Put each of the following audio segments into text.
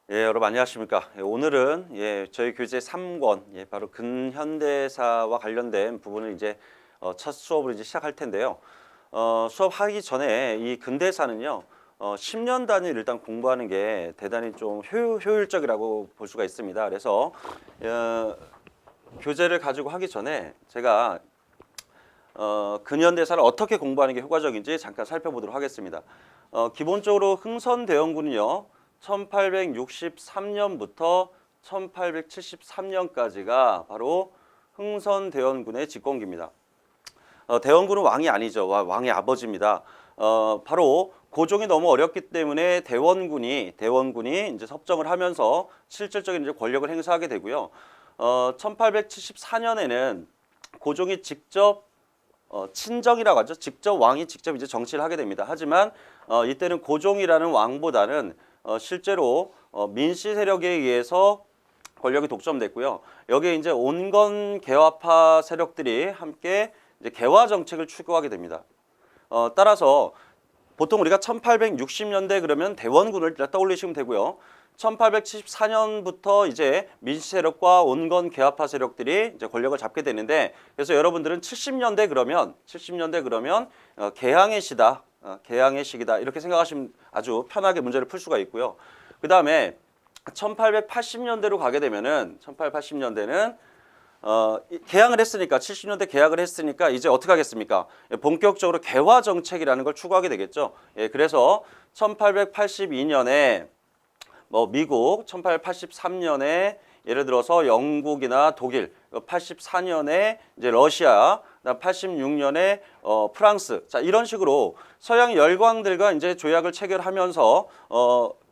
여러분 안녕하십니까? 오늘은 저희 교재 3권 바로 근현대사와 관련된 부분을 이제 첫 수업을 이제 시작할 텐데요. 수업하기 전에 이 근대사는요. 10년 단위를 일단 공부하는 게 대단히 좀 효율적이라고 볼 수가 있습니다. 그래서 교재를 가지고 하기 전에 제가 근현대사를 어떻게 공부하는 게 효과적인지 잠깐 살펴보도록 하겠습니다. 기본적으로 흥선대원군은요. 1863년부터 1873년까지가 바로 흥선대원군의 집권기입니다. 대원군은 왕이 아니죠. 왕의 아버지입니다. 바로 고종이 너무 어렵기 때문에 대원군이 이제 섭정을 하면서 실질적인 이제 권력을 행사하게 되고요. 1874년에는 고종이 직접 친정이라고 하죠. 직접 왕이 직접 이제 정치를 하게 됩니다. 하지만 이때는 고종이라는 왕보다는 실제로 민씨 세력에 의해서 권력이 독점됐고요. 여기에 이제 온건 개화파 세력들이 함께 이제 개화 정책을 추구하게 됩니다. 따라서 보통 우리가 1860년대 그러면 대원군을 떠올리시면 되고요. 1874년부터 이제 민씨 세력과 온건 개화파 세력들이 이제 권력을 잡게 되는데, 그래서 여러분들은 70년대 그러면 개항의 시다. 개항의 시기다 이렇게 생각하시면 아주 편하게 문제를 풀 수가 있고요. 그 다음에 1880년대로 가게 되면은 1880년대는 개항을 했으니까 70년대 개항을 했으니까 이제 어떻게 하겠습니까? 본격적으로 개화 정책이라는 걸 추구하게 되겠죠. 그래서 1882년에 미국, 1883년에 예를 들어서 영국이나 독일, 84년에 이제 러시아, 86년에 프랑스, 자 이런 식으로 서양 열강들과 이제 조약을 체결하면서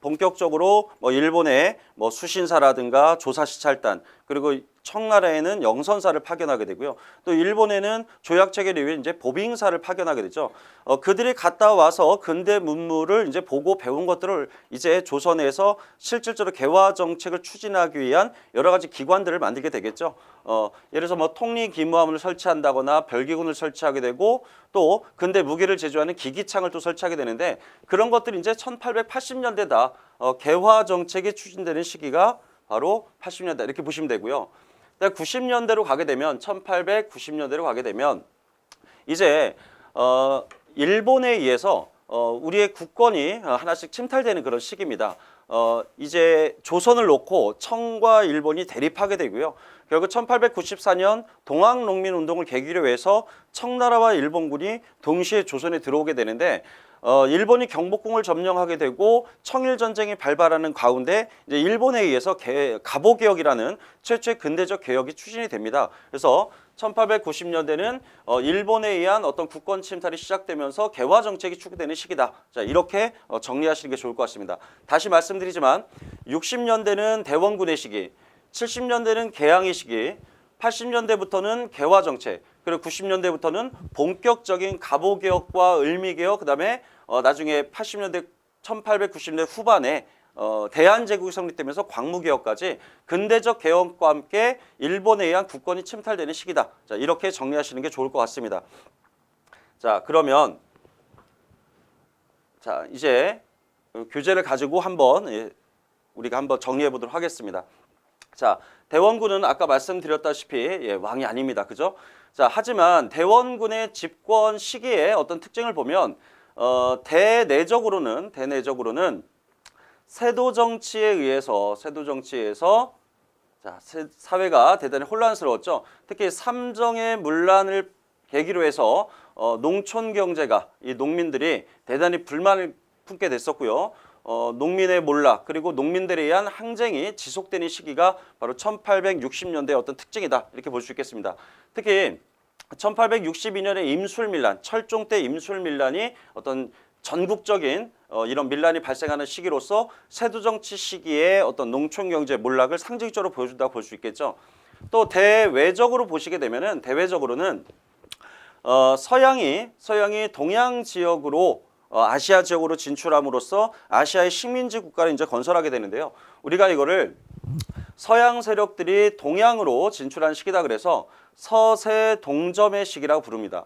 본격적으로 일본의 수신사라든가 조사시찰단, 그리고 청나라에는 영선사를 파견하게 되고요. 또 일본에는 조약 체결 이후에 이제 보빙사를 파견하게 되죠. 그들이 갔다 와서 근대 문물을 이제 보고 배운 것들을 이제 조선에서 실질적으로 개화 정책을 추진하기 위한 여러 가지 기관들을 만들게 되겠죠. 예를 들어서 통리기무함을 설치한다거나 별기군을 설치하게 되고, 또 근대 무기를 제조하는 기기창을 또 설치하게 되는데, 그런 것들이 이제 1880년대다. 개화 정책이 추진되는 시기가 바로 80년대 이렇게 보시면 되고요. 90년대로 가게 되면 1890년대로 가게 되면 이제 일본에 의해서 우리의 국권이 하나씩 침탈되는 그런 시기입니다. 이제 조선을 놓고 청과 일본이 대립하게 되고요. 결국 1894년 동학농민운동을 계기로 해서 청나라와 일본군이 동시에 조선에 들어오게 되는데, 일본이 경복궁을 점령하게 되고 청일전쟁이 발발하는 가운데 이제 일본에 의해서 갑오개혁이라는 최초의 근대적 개혁이 추진이 됩니다. 그래서 1890년대는 일본에 의한 어떤 국권 침탈이 시작되면서 개화 정책이 추구되는 시기다. 자, 이렇게 정리하시는 게 좋을 것 같습니다. 다시 말씀드리지만 60년대는 대원군의 시기, 70년대는 개항의 시기, 80년대부터는 개화 정책, 그리고 90년대부터는 본격적인 갑오개혁과 을미개혁, 그다음에 나중에 80년대 1890년대 후반에 대한제국이 성립되면서 광무개혁까지 근대적 개혁과 함께 일본에 의한 국권이 침탈되는 시기다. 자, 이렇게 정리하시는 게 좋을 것 같습니다. 자, 그러면 자 이제 교재를 가지고 우리가 한번 정리해 보도록 하겠습니다. 자, 대원군은 아까 말씀드렸다시피 왕이 아닙니다. 그죠? 자, 하지만 대원군의 집권 시기의 어떤 특징을 보면 대내적으로는 세도 정치에 의해서 자, 사회가 대단히 혼란스러웠죠. 특히 삼정의 문란을 계기로 해서 농촌 경제가, 이 농민들이 대단히 불만을 품게 됐었고요. 농민의 몰락, 그리고 농민들에 의한 항쟁이 지속되는 시기가 바로 1860년대의 어떤 특징이다, 이렇게 볼 수 있겠습니다. 특히 1862년에 임술밀란, 철종 때 임술밀란이 어떤 전국적인 이런 밀란이 발생하는 시기로서 세도정치 시기에 어떤 농촌경제 몰락을 상징적으로 보여준다고 볼 수 있겠죠. 또 대외적으로 보시게 되면은, 대외적으로는 서양이 동양 지역으로 아시아 지역으로 진출함으로써 아시아의 식민지 국가를 이제 건설하게 되는데요. 우리가 이거를 서양 세력들이 동양으로 진출한 시기다 그래서 서세 동점의 시기라고 부릅니다.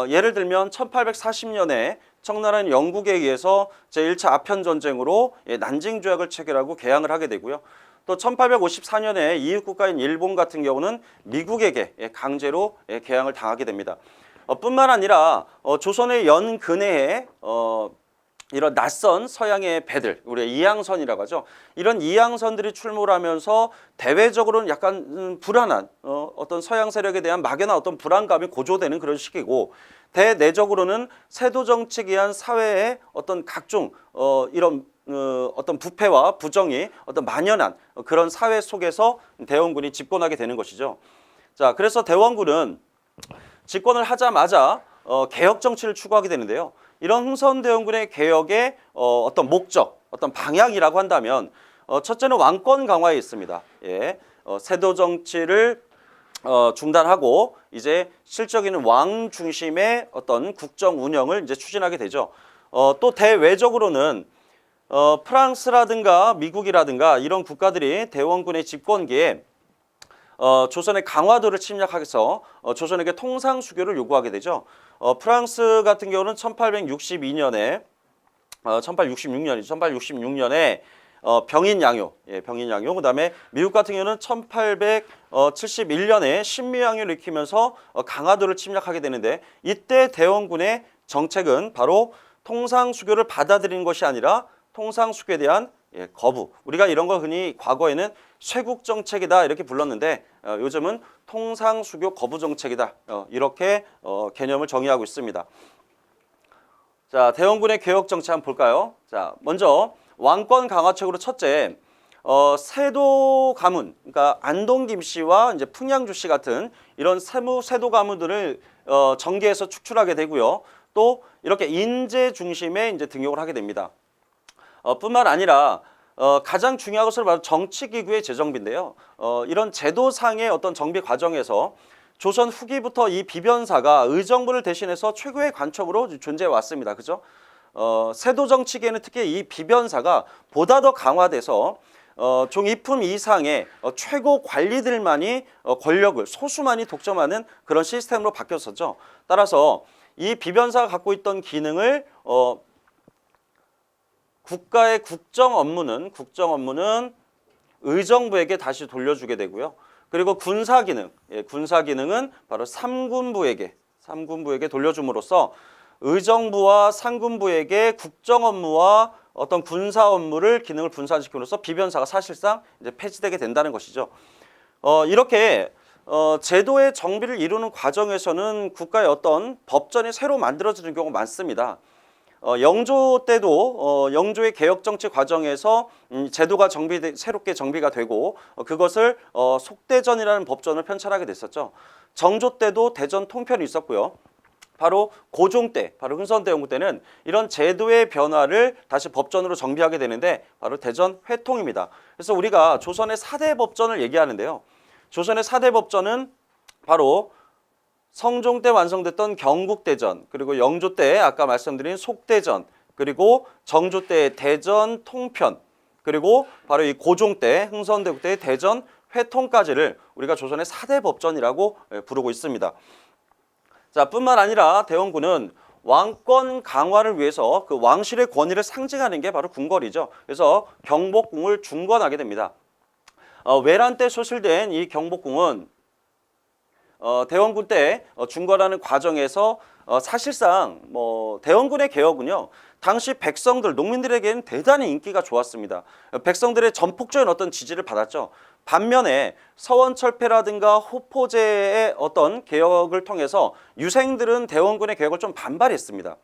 예를 들면 1840년에 청나라는 영국에 의해서 제1차 아편 전쟁으로 난징 조약을 체결하고 개항을 하게 되고요. 또 1854년에 이웃 국가인 일본 같은 경우는 미국에게 강제로 개항을 당하게 됩니다. 뿐만 아니라 조선의 연근해에 이런 낯선 서양의 배들, 우리 이항선이라고 하죠. 이런 이항선들이 출몰 하면서 대외적으로는 약간 불안한 어떤 서양 세력에 대한 막연한 어떤 불안감이 고조되는 그런 시기고, 대내적으로는 세도 정치에 의한 사회의 어떤 각종 이런 어떤 부패와 부정이 어떤 만연한 그런 사회 속에서 대원군이 집권하게 되는 것이죠. 자, 그래서 대원군은 집권을 하자마자 개혁 정치를 추구하게 되는데요. 이런 흥선대원군의 개혁의 어떤 목적, 어떤 방향이라고 한다면 첫째는 왕권 강화에 있습니다. 예, 세도 정치를 중단하고 이제 실적인 왕 중심의 어떤 국정 운영을 이제 추진하게 되죠. 또 대외적으로는 프랑스라든가 미국이라든가 이런 국가들이 대원군의 집권기에 조선의 강화도를 침략해서 조선에게 통상수교를 요구하게 되죠. 프랑스 같은 경우는 1866년에 병인 양요, 병인 양요. 그다음에 미국 같은 경우는 1871년에 신미 양요를 일으키면서 강화도를 침략하게 되는데, 이때 대원군의 정책은 바로 통상수교를 받아들이는 것이 아니라 통상수교에 대한 거부. 우리가 이런 걸 흔히 과거에는 쇄국 정책이다 이렇게 불렀는데 요즘은 통상수교 거부 정책이다 이렇게 개념을 정의하고 있습니다. 자, 대원군의 개혁 정책 한번 볼까요? 자, 먼저 왕권 강화책으로 첫째, 세도 가문, 그러니까 안동 김씨와 이제 풍양주 씨 같은 이런 세도 가문들을 정계에서 축출하게 되고요. 또 이렇게 인재 중심의 이제 등용을 하게 됩니다. 뿐만 아니라 가장 중요한 것은 바로 정치기구의 재정비인데요. 이런 제도상의 어떤 정비 과정에서 조선 후기부터 이 비변사가 의정부를 대신해서 최고의 관청으로 존재해 왔습니다. 그죠? 세도 정치계는 특히 이 비변사가 보다 더 강화돼서 종이품 이상의 최고 관리들만이 권력을 소수만이 독점하는 그런 시스템으로 바뀌었었죠. 따라서 이 비변사가 갖고 있던 기능을 국가의 국정 업무는 의정부에게 다시 돌려주게 되고요. 그리고 군사 기능은 바로 삼군부에게 돌려줌으로써 의정부와 상군부에게 국정 업무와 어떤 군사 업무를 기능을 분산시킴으로써 비변사가 사실상 이제 폐지되게 된다는 것이죠. 이렇게 제도의 정비를 이루는 과정에서는 국가의 어떤 법전이 새로 만들어지는 경우가 많습니다. 영조 때도 영조의 개혁 정치 과정에서 제도가 새롭게 정비가 되고 그것을 속대전이라는 법전을 편찬하게 됐었죠. 정조 때도 대전 통편이 있었고요. 바로 고종 때, 바로 흥선대원군 때는 이런 제도의 변화를 다시 법전으로 정비하게 되는데 바로 대전 회통입니다. 그래서 우리가 조선의 4대 법전을 얘기하는데요. 조선의 4대 법전은 바로 성종 때 완성됐던 경국대전, 그리고 영조 때 아까 말씀드린 속대전, 그리고 정조 때 대전 통편, 그리고 바로 이 고종 때 흥선대국 때의 대전 회통까지를 우리가 조선의 4대 법전이라고 부르고 있습니다. 자, 뿐만 아니라 대원군은 왕권 강화를 위해서 그 왕실의 권위를 상징하는 게 바로 궁궐이죠. 그래서 경복궁을 중건하게 됩니다. 외란 때 소실된 이 경복궁은 대원군 때 중건하는 과정에서 사실상 대원군의 개혁은요, 당시 백성들, 농민들에게는 대단히 인기가 좋았습니다. 백성들의 전폭적인 어떤 지지를 받았죠. 반면에 서원철폐라든가 호포제의 어떤 개혁을 통해서 유생들은 대원군의 개혁을 좀 반발했습니다.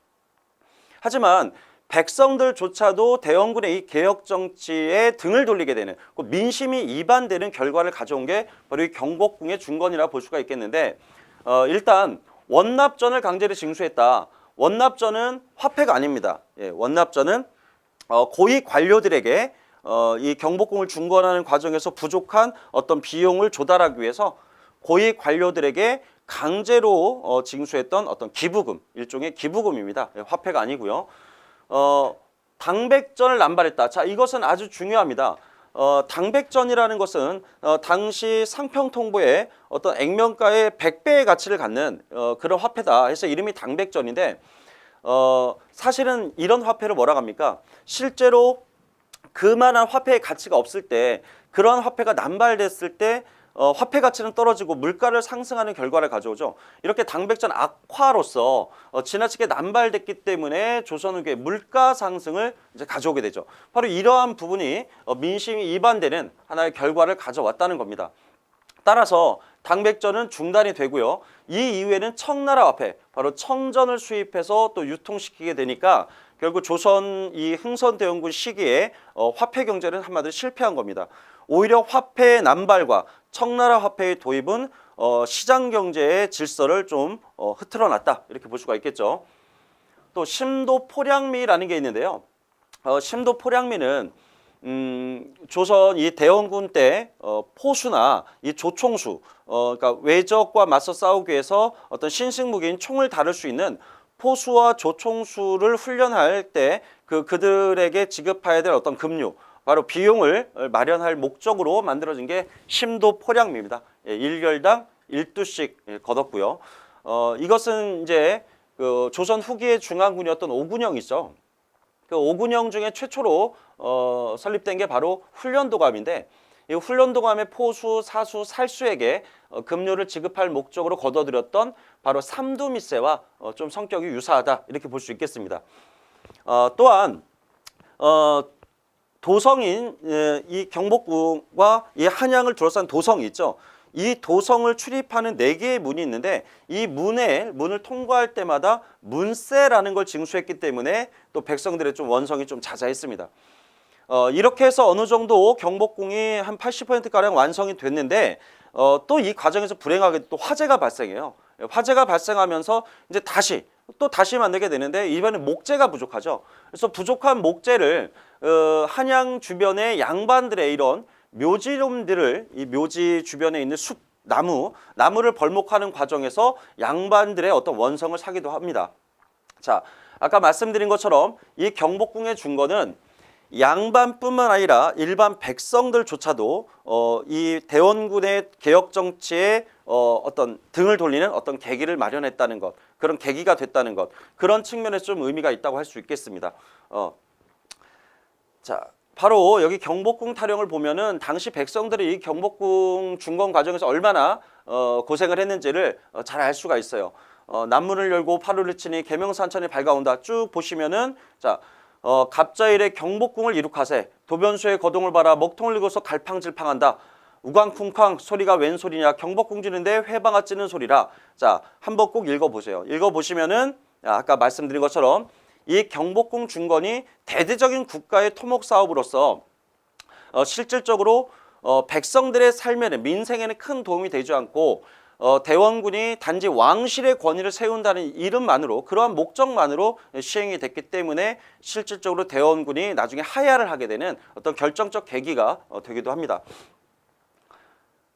하지만 백성들조차도 대원군의 이 개혁 정치에 등을 돌리게 되는, 민심이 이반되는 결과를 가져온 게 바로 이 경복궁의 중건이라 볼 수가 있겠는데, 일단 원납전을 강제로 징수했다. 원납전은 화폐가 아닙니다. 원납전은 고위 관료들에게 이 경복궁을 중건하는 과정에서 부족한 어떤 비용을 조달하기 위해서 고위 관료들에게 강제로 징수했던 어떤 기부금, 일종의 기부금입니다. 화폐가 아니고요. 당백전을 남발했다. 자, 이것은 아주 중요합니다. 당백전이라는 것은 당시 상평통보의 어떤 액면가의 100배의 가치를 갖는 그런 화폐다 해서 이름이 당백전인데, 사실은 이런 화폐를 뭐라고 합니까? 실제로 그만한 화폐의 가치가 없을 때, 그런 화폐가 남발됐을 때 화폐 가치는 떨어지고 물가를 상승하는 결과를 가져오죠. 이렇게 당백전 악화로서 지나치게 남발됐기 때문에 조선 후기에 물가 상승을 이제 가져오게 되죠. 바로 이러한 부분이 민심이 이반되는 하나의 결과를 가져왔다는 겁니다. 따라서 당백전은 중단이 되고요. 이 이후에는 청나라 화폐, 바로 청전을 수입해서 또 유통시키게 되니까 결국 조선 이 흥선대원군 시기에 화폐 경제는 한마디로 실패한 겁니다. 오히려 화폐의 남발과 청나라 화폐의 도입은 시장 경제의 질서를 좀 흐트러 놨다, 이렇게 볼 수가 있겠죠. 또 심도포량미라는 게 있는데요. 심도포량미는 조선 이 대원군 때 포수나 이 조총수, 그러니까 외적과 맞서 싸우기 위해서 어떤 신식무기인 총을 다룰 수 있는 포수와 조총수를 훈련할 때 그들에게 지급해야 될 어떤 급료, 바로 비용을 마련할 목적으로 만들어진 게 심도포량미입니다. 1결당 1두씩 거뒀고요. 이것은 이제 그 조선 후기의 중앙군이었던 오군영이 있죠. 그 오군영 중에 최초로 설립된 게 바로 훈련도감인데, 이 훈련도감의 포수, 사수, 살수에게 급료를 지급할 목적으로 거둬들였던 바로 삼두미세와 좀 성격이 유사하다, 이렇게 볼 수 있겠습니다. 또한 도성인 이 경복궁과 이 한양을 둘러싼 도성이 있죠. 이 도성을 출입하는 4개의 문이 있는데, 이 문을 통과할 때마다 문세라는 걸 징수했기 때문에 또 백성들의 좀 원성이 좀 자자했습니다. 이렇게 해서 어느 정도 경복궁이 한 80%가량 완성이 됐는데, 또 이 과정에서 불행하게 또 화재가 발생해요. 화재가 발생하면서 이제 다시 만들게 되는데, 이번엔 목재가 부족하죠. 그래서 부족한 목재를 한양 주변의 양반들의 이런 묘지름들을, 이 묘지 주변에 있는 숲, 나무를 벌목하는 과정에서 양반들의 어떤 원성을 사기도 합니다. 자, 아까 말씀드린 것처럼 이 경복궁의 중건은 양반뿐만 아니라 일반 백성들조차도 이 대원군의 개혁 정치에 어떤 등을 돌리는 어떤 계기를 마련했다는 것, 그런 계기가 됐다는 것, 그런 측면에서 좀 의미가 있다고 할 수 있겠습니다. 자, 바로 여기 경복궁 타령을 보면은 당시 백성들이 이 경복궁 중건 과정에서 얼마나 고생을 했는지를 잘 알 수가 있어요. 남문을 열고 파루를 치니 계명산천이 밝아온다. 쭉 보시면은 자, 갑자일에 경복궁을 이룩하세, 도변수의 거동을 봐라, 먹통을 이고서 갈팡질팡한다. 우광쿵쾅 소리가 웬 소리냐, 경복궁 지는데 회방아 찌는 소리라. 자, 한번 꼭 읽어보세요. 읽어보시면은 아까 말씀드린 것처럼 이 경복궁 중건이 대대적인 국가의 토목 사업으로서 실질적으로 백성들의 삶에는, 민생에는 큰 도움이 되지 않고 대원군이 단지 왕실의 권위를 세운다는 이름만으로, 그러한 목적만으로 시행이 됐기 때문에 실질적으로 대원군이 나중에 하야를 하게 되는 어떤 결정적 계기가 되기도 합니다.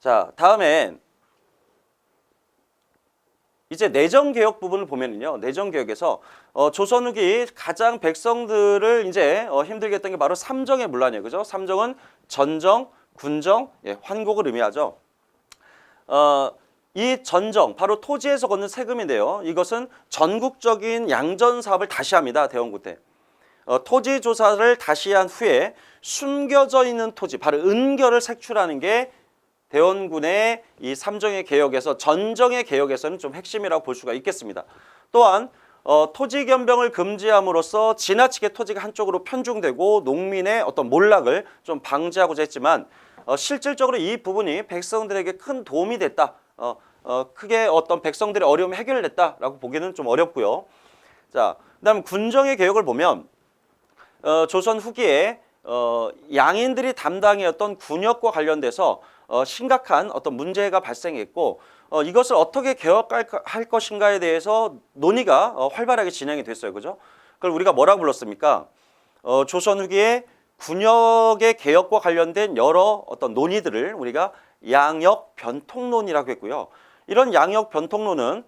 자, 다음엔 이제 내정개혁 부분을 보면은요, 내정개혁에서 조선 후기 가장 백성들을 이제 힘들게 했던 게 바로 삼정의 문란이에요. 그죠? 삼정은 전정, 군정, 환곡을 의미하죠. 이 전정, 바로 토지에서 걷는 세금인데요. 이것은 전국적인 양전 사업을 다시 합니다. 대원군 때. 토지 조사를 다시 한 후에 숨겨져 있는 토지, 바로 은결을 색출하는 게 대원군의 이 삼정의 개혁에서, 전정의 개혁에서는 좀 핵심이라고 볼 수가 있겠습니다. 또한 토지 변병을 금지함으로써 지나치게 토지가 한쪽으로 편중되고 농민의 어떤 몰락을 좀 방지하고자 했지만 실질적으로 이 부분이 백성들에게 큰 도움이 됐다. 크게 어떤 백성들의 어려움이 해결됐다라고 보기는 좀 어렵고요. 자, 그다음 군정의 개혁을 보면 조선 후기에 양인들이 담당이었던 군역과 관련돼서 심각한 어떤 문제가 발생했고, 이것을 어떻게 개혁할 것인가에 대해서 논의가 활발하게 진행이 됐어요. 그죠? 그걸 우리가 뭐라고 불렀습니까? 조선 후기에 군역의 개혁과 관련된 여러 어떤 논의들을 우리가 양역 변통론이라고 했고요. 이런 양역 변통론은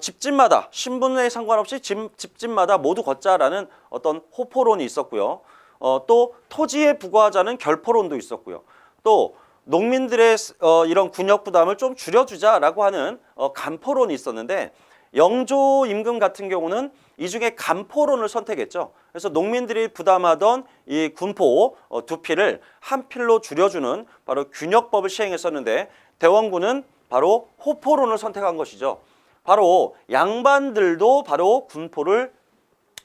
집집마다, 신분에 상관없이 집집마다 모두 걷자라는 어떤 호포론이 있었고요. 또 토지에 부과하자는 결포론도 있었고요. 또 농민들의 이런 군역 부담을 좀 줄여주자라고 하는 간포론이 있었는데, 영조 임금 같은 경우는 이 중에 간포론을 선택했죠. 그래서 농민들이 부담하던 이 군포 두 필을 한 필로 줄여주는 바로 균역법을 시행했었는데 대원군은 바로 호포론을 선택한 것이죠. 바로 양반들도 바로 군포를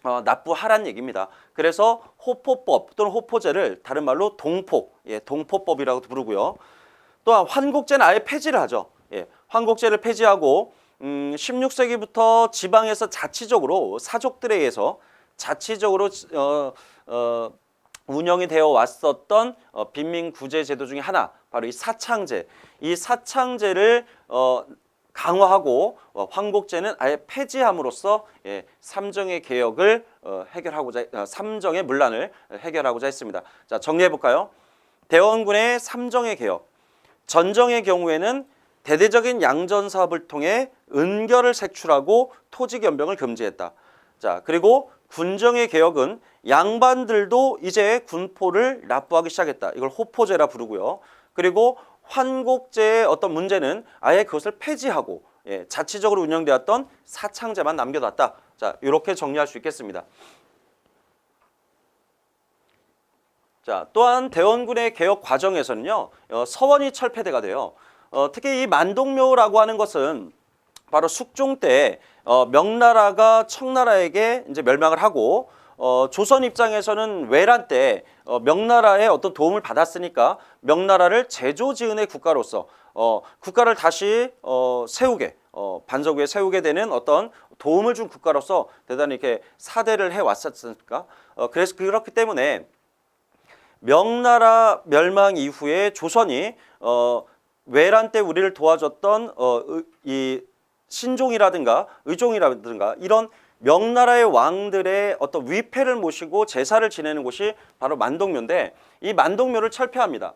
납부하란 얘기입니다. 그래서 호포법 또는 호포제를 다른 말로 동포, 동포법이라고도 부르고요. 또한 환곡제는 아예 폐지를 하죠. 환곡제를 폐지하고 16세기부터 지방에서 자치적으로 사족들에 의해서 자치적으로 운영이 되어 왔었던 빈민구제 제도 중에 하나, 바로 이 사창제. 이 사창제를 강화하고 환곡제는 아예 폐지함으로써 삼정의 개혁을 삼정의 문란을 해결하고자 했습니다. 자, 정리해 볼까요? 대원군의 삼정의 개혁. 전정의 경우에는 대대적인 양전 사업을 통해 은결을 색출하고 토지 변병을 금지했다. 자, 그리고 군정의 개혁은 양반들도 이제 군포를 납부하기 시작했다. 이걸 호포제라 부르고요. 그리고 환곡제의 어떤 문제는 아예 그것을 폐지하고 자치적으로 운영되었던 사창제만 남겨놨다. 자, 이렇게 정리할 수 있겠습니다. 자, 또한 대원군의 개혁 과정에서는요, 서원이 철폐대가 돼요. 특히 이 만동묘라고 하는 것은 바로 숙종 때 명나라가 청나라에게 이제 멸망을 하고 조선 입장에서는 외란 때 명나라의 어떤 도움을 받았으니까 명나라를 제조지은의 국가로서 국가를 다시 세우게 반석 위에 세우게 되는 어떤 도움을 준 국가로서 대단히 이렇게 사대를 해 왔었으니까 그래서 그렇기 때문에 명나라 멸망 이후에 조선이 외란 때 우리를 도와줬던 이 신종이라든가 의종이라든가 이런 명나라의 왕들의 어떤 위패를 모시고 제사를 지내는 곳이 바로 만동묘인데 이 만동묘를 철폐합니다.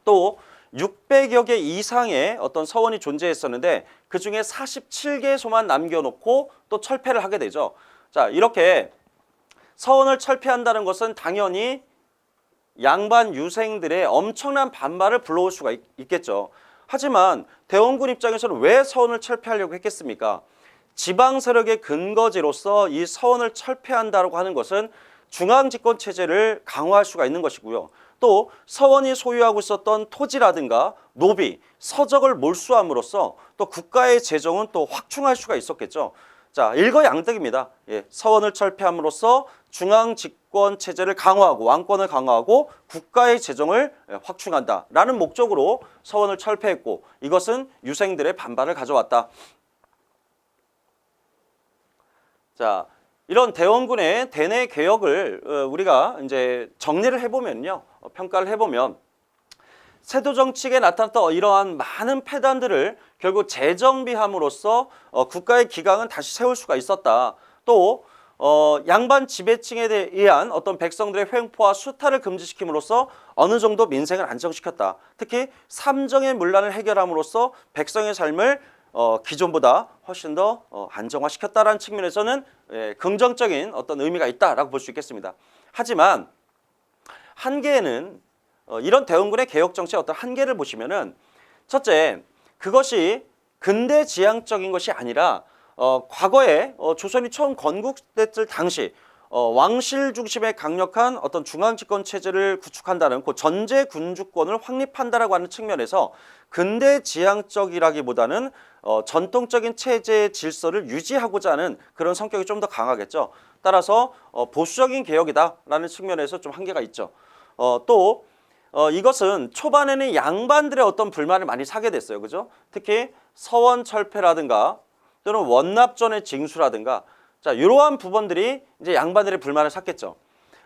또 600여 개 이상의 어떤 서원이 존재했었는데 그중에 47개소만 남겨놓고 또 철폐를 하게 되죠. 자, 이렇게 서원을 철폐한다는 것은 당연히 양반 유생들의 엄청난 반발을 불러올 수가 있겠죠. 하지만 대원군 입장에서는 왜 서원을 철폐하려고 했겠습니까? 지방 세력의 근거지로서 이 서원을 철폐한다고 하는 것은 중앙집권 체제를 강화할 수가 있는 것이고요. 또 서원이 소유하고 있었던 토지라든가 노비, 서적을 몰수함으로써 또 국가의 재정은 또 확충할 수가 있었겠죠. 자, 일거양득입니다. 서원을 철폐함으로써 중앙집권 체제를 강화하고 왕권을 강화하고 국가의 재정을 확충한다라는 목적으로 서원을 철폐했고 이것은 유생들의 반발을 가져왔다. 자, 이런 대원군의 대내 개혁을 우리가 이제 정리를 해보면요, 평가를 해보면 세도 정치에 나타났던 이러한 많은 폐단들을 결국 재정비함으로써 국가의 기강은 다시 세울 수가 있었다. 또 양반 지배층에 의한 어떤 백성들의 횡포와 수탈을 금지시킴으로써 어느 정도 민생을 안정시켰다. 특히 삼정의 문란을 해결함으로써 백성의 삶을 기존보다 훨씬 더 안정화시켰다라는 측면에서는 긍정적인 어떤 의미가 있다라고 볼 수 있겠습니다. 하지만 한계에는 이런 대원군의 개혁 정치의 어떤 한계를 보시면은 첫째, 그것이 근대지향적인 것이 아니라 과거에 조선이 처음 건국됐을 당시 왕실 중심의 강력한 어떤 중앙집권 체제를 구축한다는 그 전제 군주권을 확립한다라고 하는 측면에서 근대지향적이라기보다는 전통적인 체제의 질서를 유지하고자 하는 그런 성격이 좀 더 강하겠죠. 따라서 보수적인 개혁이다라는 측면에서 좀 한계가 있죠. 또 이것은 초반에는 양반들의 어떤 불만을 많이 사게 됐어요. 그죠? 특히 서원 철폐라든가 또는 원납전의 징수라든가 자, 이러한 부분들이 이제 양반들의 불만을 샀겠죠.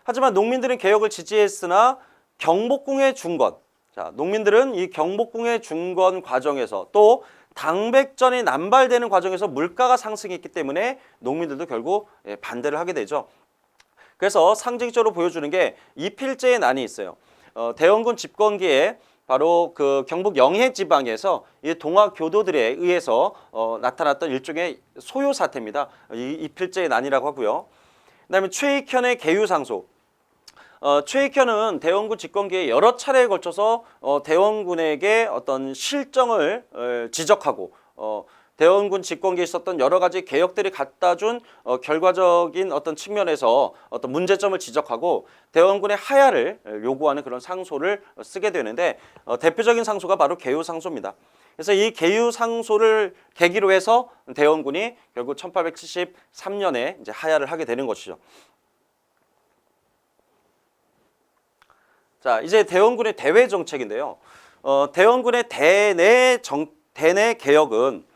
하지만 농민들은 개혁을 지지했으나 경복궁의 중건, 자, 농민들은 이 경복궁의 중건 과정에서 또 당백전이 남발되는 과정에서 물가가 상승했기 때문에 농민들도 결국 반대를 하게 되죠. 그래서 상징적으로 보여주는 게 이필제의 난이 있어요. 대원군 집권기에 바로 그 경북 영해 지방에서 이 동학 교도들에 의해서 나타났던 일종의 소요 사태입니다. 이 이필제의 난이라고 하고요. 그다음에 최익현의 계유상소. 최익현은 대원군 집권기에 여러 차례에 걸쳐서 대원군에게 어떤 실정을 지적하고 대원군 집권기에 있었던 여러 가지 개혁들이 갖다 준 결과적인 어떤 측면에서 어떤 문제점을 지적하고 대원군의 하야를 요구하는 그런 상소를 쓰게 되는데 대표적인 상소가 바로 개유상소입니다. 그래서 이 개유상소를 계기로 해서 대원군이 결국 1873년에 이제 하야를 하게 되는 것이죠. 자, 이제 대원군의 대외 정책인데요. 대원군의 대내 개혁은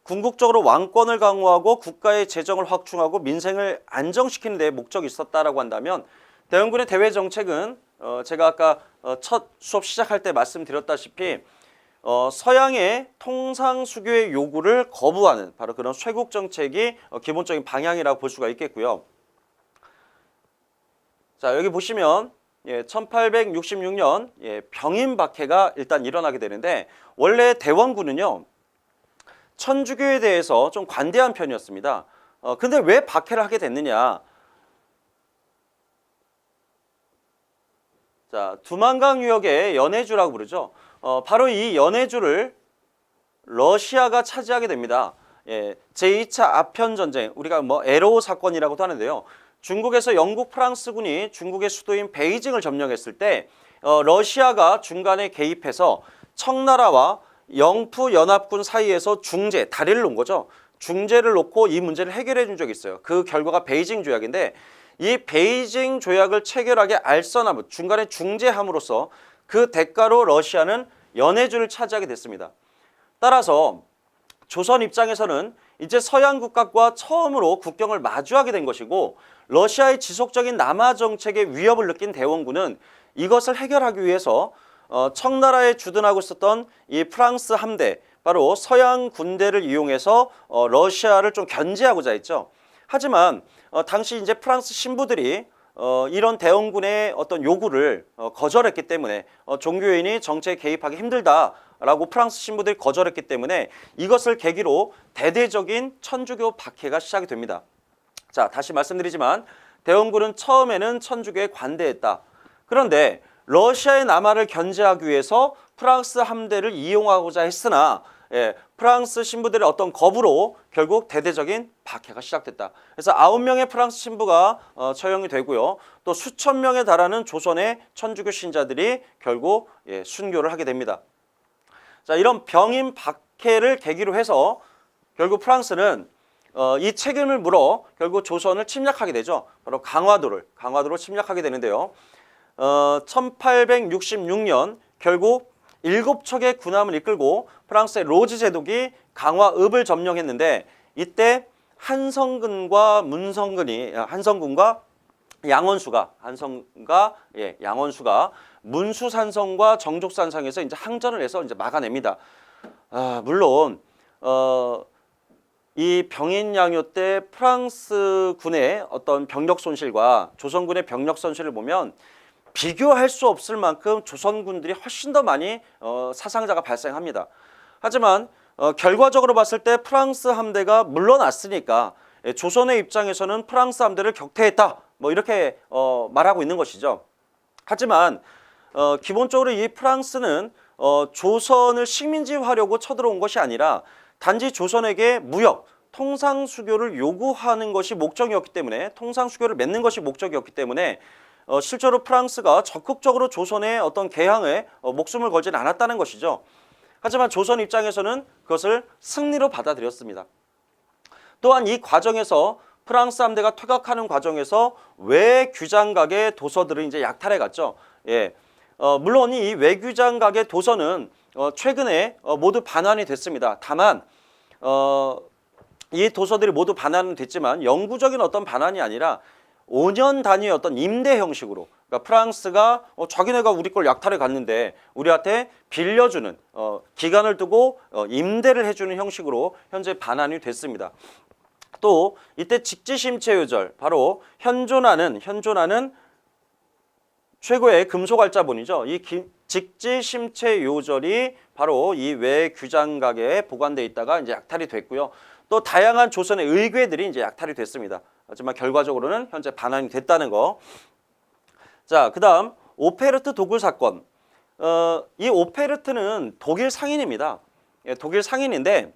궁극적으로 왕권을 강화하고 국가의 재정을 확충하고 민생을 안정시키는 데 목적이 있었다라고 한다면 대원군의 대외 정책은 제가 아까 첫 수업 시작할 때 말씀드렸다시피 서양의 통상수교의 요구를 거부하는 바로 그런 쇄국 정책이 기본적인 방향이라고 볼 수가 있겠고요. 자, 여기 보시면 1866년 병인박해가 일단 일어나게 되는데 원래 대원군은요 천주교에 대해서 좀 관대한 편이었습니다. 근데 왜 박해를 하게 됐느냐? 자, 두만강 유역의 연해주라고 부르죠. 바로 이 연해주를 러시아가 차지하게 됩니다. 제2차 아편 전쟁, 우리가 에로 사건이라고도 하는데요. 중국에서 영국 프랑스군이 중국의 수도인 베이징을 점령했을 때 러시아가 중간에 개입해서 청나라와 영프 연합군 사이에서 중재, 다리를 놓은 거죠. 중재를 놓고 이 문제를 해결해 준 적이 있어요. 그 결과가 베이징 조약인데 이 베이징 조약을 체결하게 알선함, 중간에 중재함으로써 그 대가로 러시아는 연해주를 차지하게 됐습니다. 따라서 조선 입장에서는 이제 서양 국가과 처음으로 국경을 마주하게 된 것이고 러시아의 지속적인 남하 정책의 위협을 느낀 대원군은 이것을 해결하기 위해서 청나라에 주둔하고 있었던 이 프랑스 함대, 바로 서양 군대를 이용해서 러시아를 좀 견제하고자 했죠. 하지만 당시 이제 프랑스 신부들이 이런 대원군의 어떤 요구를 거절했기 때문에 종교인이 정치에 개입하기 힘들다라고 프랑스 신부들이 거절했기 때문에 이것을 계기로 대대적인 천주교 박해가 시작이 됩니다. 자, 다시 말씀드리지만 대원군은 처음에는 천주교에 관대했다. 그런데 러시아의 남하를 견제하기 위해서 프랑스 함대를 이용하고자 했으나 프랑스 신부들의 어떤 거부로 결국 대대적인 박해가 시작됐다. 그래서 9명의 프랑스 신부가 처형이 되고요. 또 수천 명에 달하는 조선의 천주교 신자들이 결국 순교를 하게 됩니다. 자, 이런 병인 박해를 계기로 해서 결국 프랑스는 이 책임을 물어 결국 조선을 침략하게 되죠. 바로 강화도를 침략하게 되는데요. 1866년 결국 7척의 군함을 이끌고 프랑스의 로즈 제독이 강화읍을 점령했는데 이때 한성군과 양원수가 문수산성과 정족산성에서 이제 항전을 해서 이제 막아냅니다. 물론 이 병인양요 때 프랑스 군의 어떤 병력 손실과 조선군의 병력 손실을 보면 비교할 수 없을 만큼 조선군들이 훨씬 더 많이 사상자가 발생합니다. 하지만 결과적으로 봤을 때 프랑스 함대가 물러났으니까 조선의 입장에서는 프랑스 함대를 격퇴했다 이렇게 말하고 있는 것이죠. 하지만 기본적으로 이 프랑스는 조선을 식민지화하려고 쳐들어온 것이 아니라 단지 조선에게 무역, 통상수교를 요구하는 것이 목적이었기 때문에 통상수교를 맺는 것이 목적이었기 때문에 실제로 프랑스가 적극적으로 조선의 어떤 개항에 목숨을 걸지는 않았다는 것이죠. 하지만 조선 입장에서는 그것을 승리로 받아들였습니다. 또한 이 과정에서 프랑스 함대가 퇴각하는 과정에서 외규장각의 도서들을 이제 약탈해 갔죠. 물론 이 외규장각의 도서는 최근에 모두 반환이 됐습니다. 다만 이 도서들이 모두 반환은 됐지만 영구적인 어떤 반환이 아니라 5년 단위의 어떤 임대 형식으로, 그러니까 프랑스가 자기네가 우리 걸 약탈해 갔는데 우리한테 빌려주는 기간을 두고 임대를 해주는 형식으로 현재 반환이 됐습니다. 또 이때 직지심체요절, 바로 현존하는 최고의 금속알짜본이죠. 이 직지심체요절이 바로 이 외규장각에 보관돼 있다가 이제 약탈이 됐고요. 또 다양한 조선의 의궤들이 이제 약탈이 됐습니다. 하지만 결과적으로는 현재 반환이 됐다는 거. 자, 그다음 오페르트 도굴 사건. 이 오페르트는 독일 상인입니다. 독일 상인인데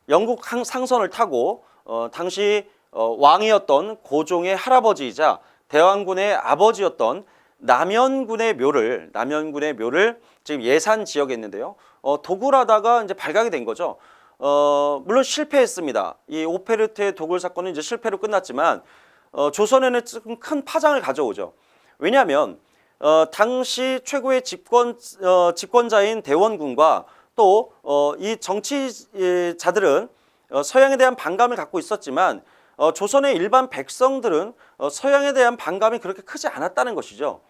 영국 상선을 타고 당시 왕이었던 고종의 할아버지이자 대왕군의 아버지였던 남현군의 묘를 지금 예산 지역에 있는데요. 도굴 하다가 이제 발각이 된 거죠. 물론 실패했습니다. 이 오페르트의 도굴 사건은 이제 실패로 끝났지만 조선에는 조금 큰 파장을 가져오죠. 왜냐하면 당시 최고의 집권자인 대원군과 또 이 정치자들은 서양에 대한 반감을 갖고 있었지만 조선의 일반 백성들은 서양에 대한 반감이 그렇게 크지 않았다는 것이죠.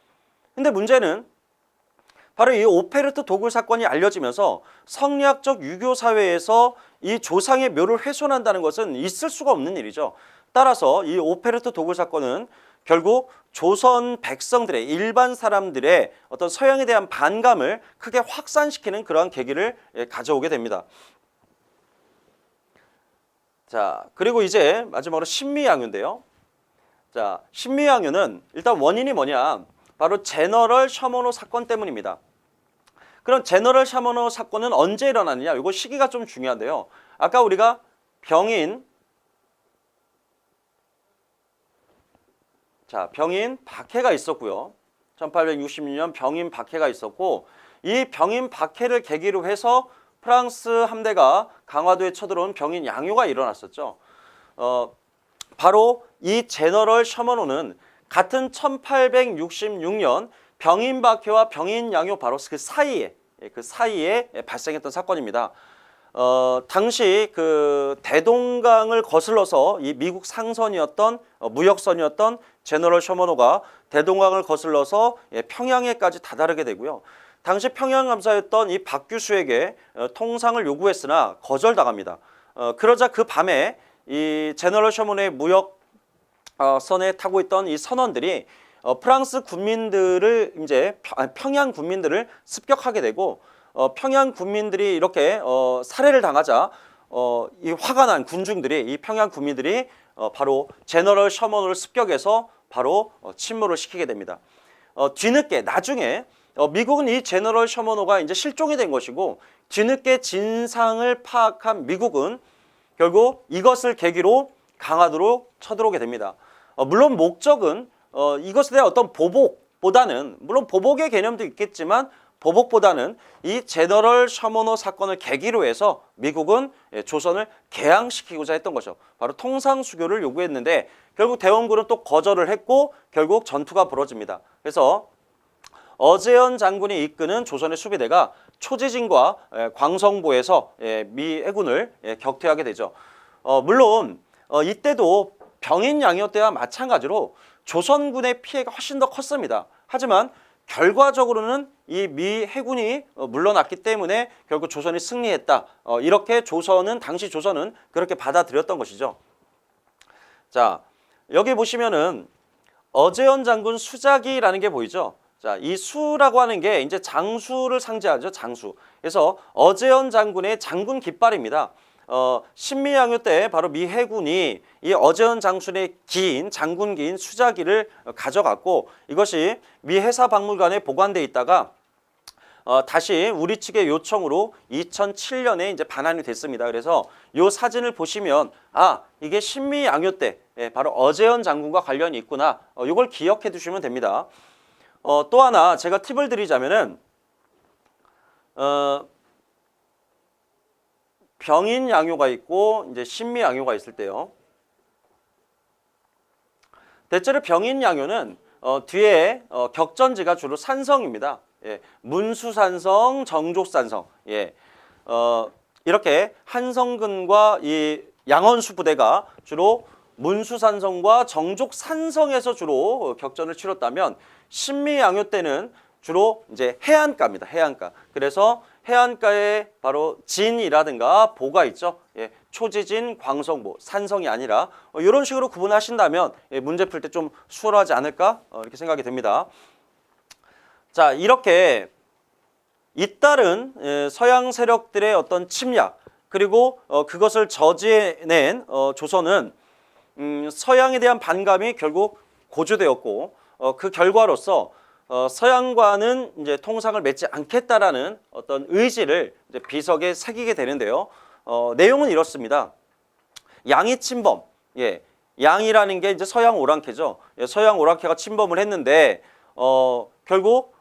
근데 문제는 바로 이 오페르트 도굴 사건이 알려지면서 성리학적 유교 사회에서 이 조상의 묘를 훼손한다는 것은 있을 수가 없는 일이죠. 따라서 이 오페르트 도굴 사건은 결국 조선 백성들의 일반 사람들의 어떤 서양에 대한 반감을 크게 확산시키는 그러한 계기를 가져오게 됩니다. 자, 그리고 이제 마지막으로 신미양요인데요. 자, 신미양요는 일단 원인이 뭐냐? 바로 제너럴 셔머노 사건 때문입니다. 그럼 제너럴 셔머노 사건은 언제 일어났느냐? 이거 시기가 좀 중요한데요. 아까 우리가 병인 박해가 있었고요. 1866년 병인 박해가 있었고 이 병인 박해를 계기로 해서 프랑스 함대가 강화도에 쳐들어온 병인 양요가 일어났었죠. 바로 이 제너럴 셔머노는 같은 1866년 병인 박해와 병인 양요 바로 그 사이에 발생했던 사건입니다. 당시 그 대동강을 거슬러서 이 미국 상선이었던 무역선이었던 제너럴 셔머노가 대동강을 거슬러서 평양에까지 다다르게 되고요. 당시 평양 감사였던 이 박규수에게 통상을 요구했으나 거절당합니다. 그러자 그 밤에 이 제너럴 셔머노의 무역 선에 타고 있던 이 선원들이 프랑스 군민들을 이제 평양 군민들을 습격하게 되고 평양 군민들이 이렇게 살해를 당하자 이 화가 난 군중들이 이 평양 군민들이 바로 제너럴 셔머노를 습격해서 바로 침몰을 시키게 됩니다. 뒤늦게 나중에 미국은 이 제너럴 셔머노가 이제 실종이 된 것이고 뒤늦게 진상을 파악한 미국은 결국 이것을 계기로 강화도로 쳐들어오게 됩니다. 물론 목적은 이것에 대한 어떤 보복보다는 물론 보복의 개념도 있겠지만 보복보다는 이 제너럴 셔머노 사건을 계기로 해서 미국은 조선을 개항시키고자 했던 거죠. 바로 통상수교를 요구했는데 결국 대원군은 또 거절을 했고 결국 전투가 벌어집니다. 그래서 어제현 장군이 이끄는 조선의 수비대가 초지진과 광성보에서 미 해군을 격퇴하게 되죠. 물론 이때도 병인 양요 때와 마찬가지로 조선군의 피해가 훨씬 더 컸습니다. 하지만 결과적으로는 이 미 해군이 물러났기 때문에 결국 조선이 승리했다. 이렇게 당시 조선은 그렇게 받아들였던 것이죠. 자, 여기 보시면은 어제현 장군 수작이라는 게 보이죠. 자, 이 수라고 하는 게 이제 장수를 상징하죠. 장수. 그래서 어제현 장군의 장군 깃발입니다. 신미양요 때 바로 미 해군이 이 어제현 장군의 장군기인 수자기를 가져갔고 이것이 미 해사박물관에 보관돼 있다가 다시 우리 측의 요청으로 2007년에 이제 반환이 됐습니다. 그래서 이 사진을 보시면 이게 신미양요 때 바로 어제현 장군과 관련이 있구나. 이걸 기억해 두시면 됩니다. 또 하나 제가 팁을 드리자면은 병인 양요가 있고 이제 신미 양요가 있을 때요. 대체로 병인 양요는 뒤에 격전지가 주로 산성입니다. 문수산성, 정족산성. 이렇게 한성근과 이 양원수 부대가 주로 문수산성과 정족산성에서 주로 격전을 치렀다면 신미 양요 때는 주로 이제 해안가입니다. 해안가. 그래서 해안가에 바로 진이라든가 보가 있죠. 초지진, 광성보, 산성이 아니라 이런 식으로 구분하신다면 문제 풀 때 좀 수월하지 않을까 이렇게 생각이 됩니다. 자, 이렇게 잇따른 서양 세력들의 어떤 침략 그리고 그것을 저지해낸 조선은 서양에 대한 반감이 결국 고조되었고 그 결과로서 서양과는 이제 통상을 맺지 않겠다라는 어떤 의지를 이제 비석에 새기게 되는데요. 내용은 이렇습니다. 양이 침범, 양이라는 게 이제 서양 오랑캐죠. 서양 오랑캐가 침범을 했는데 결국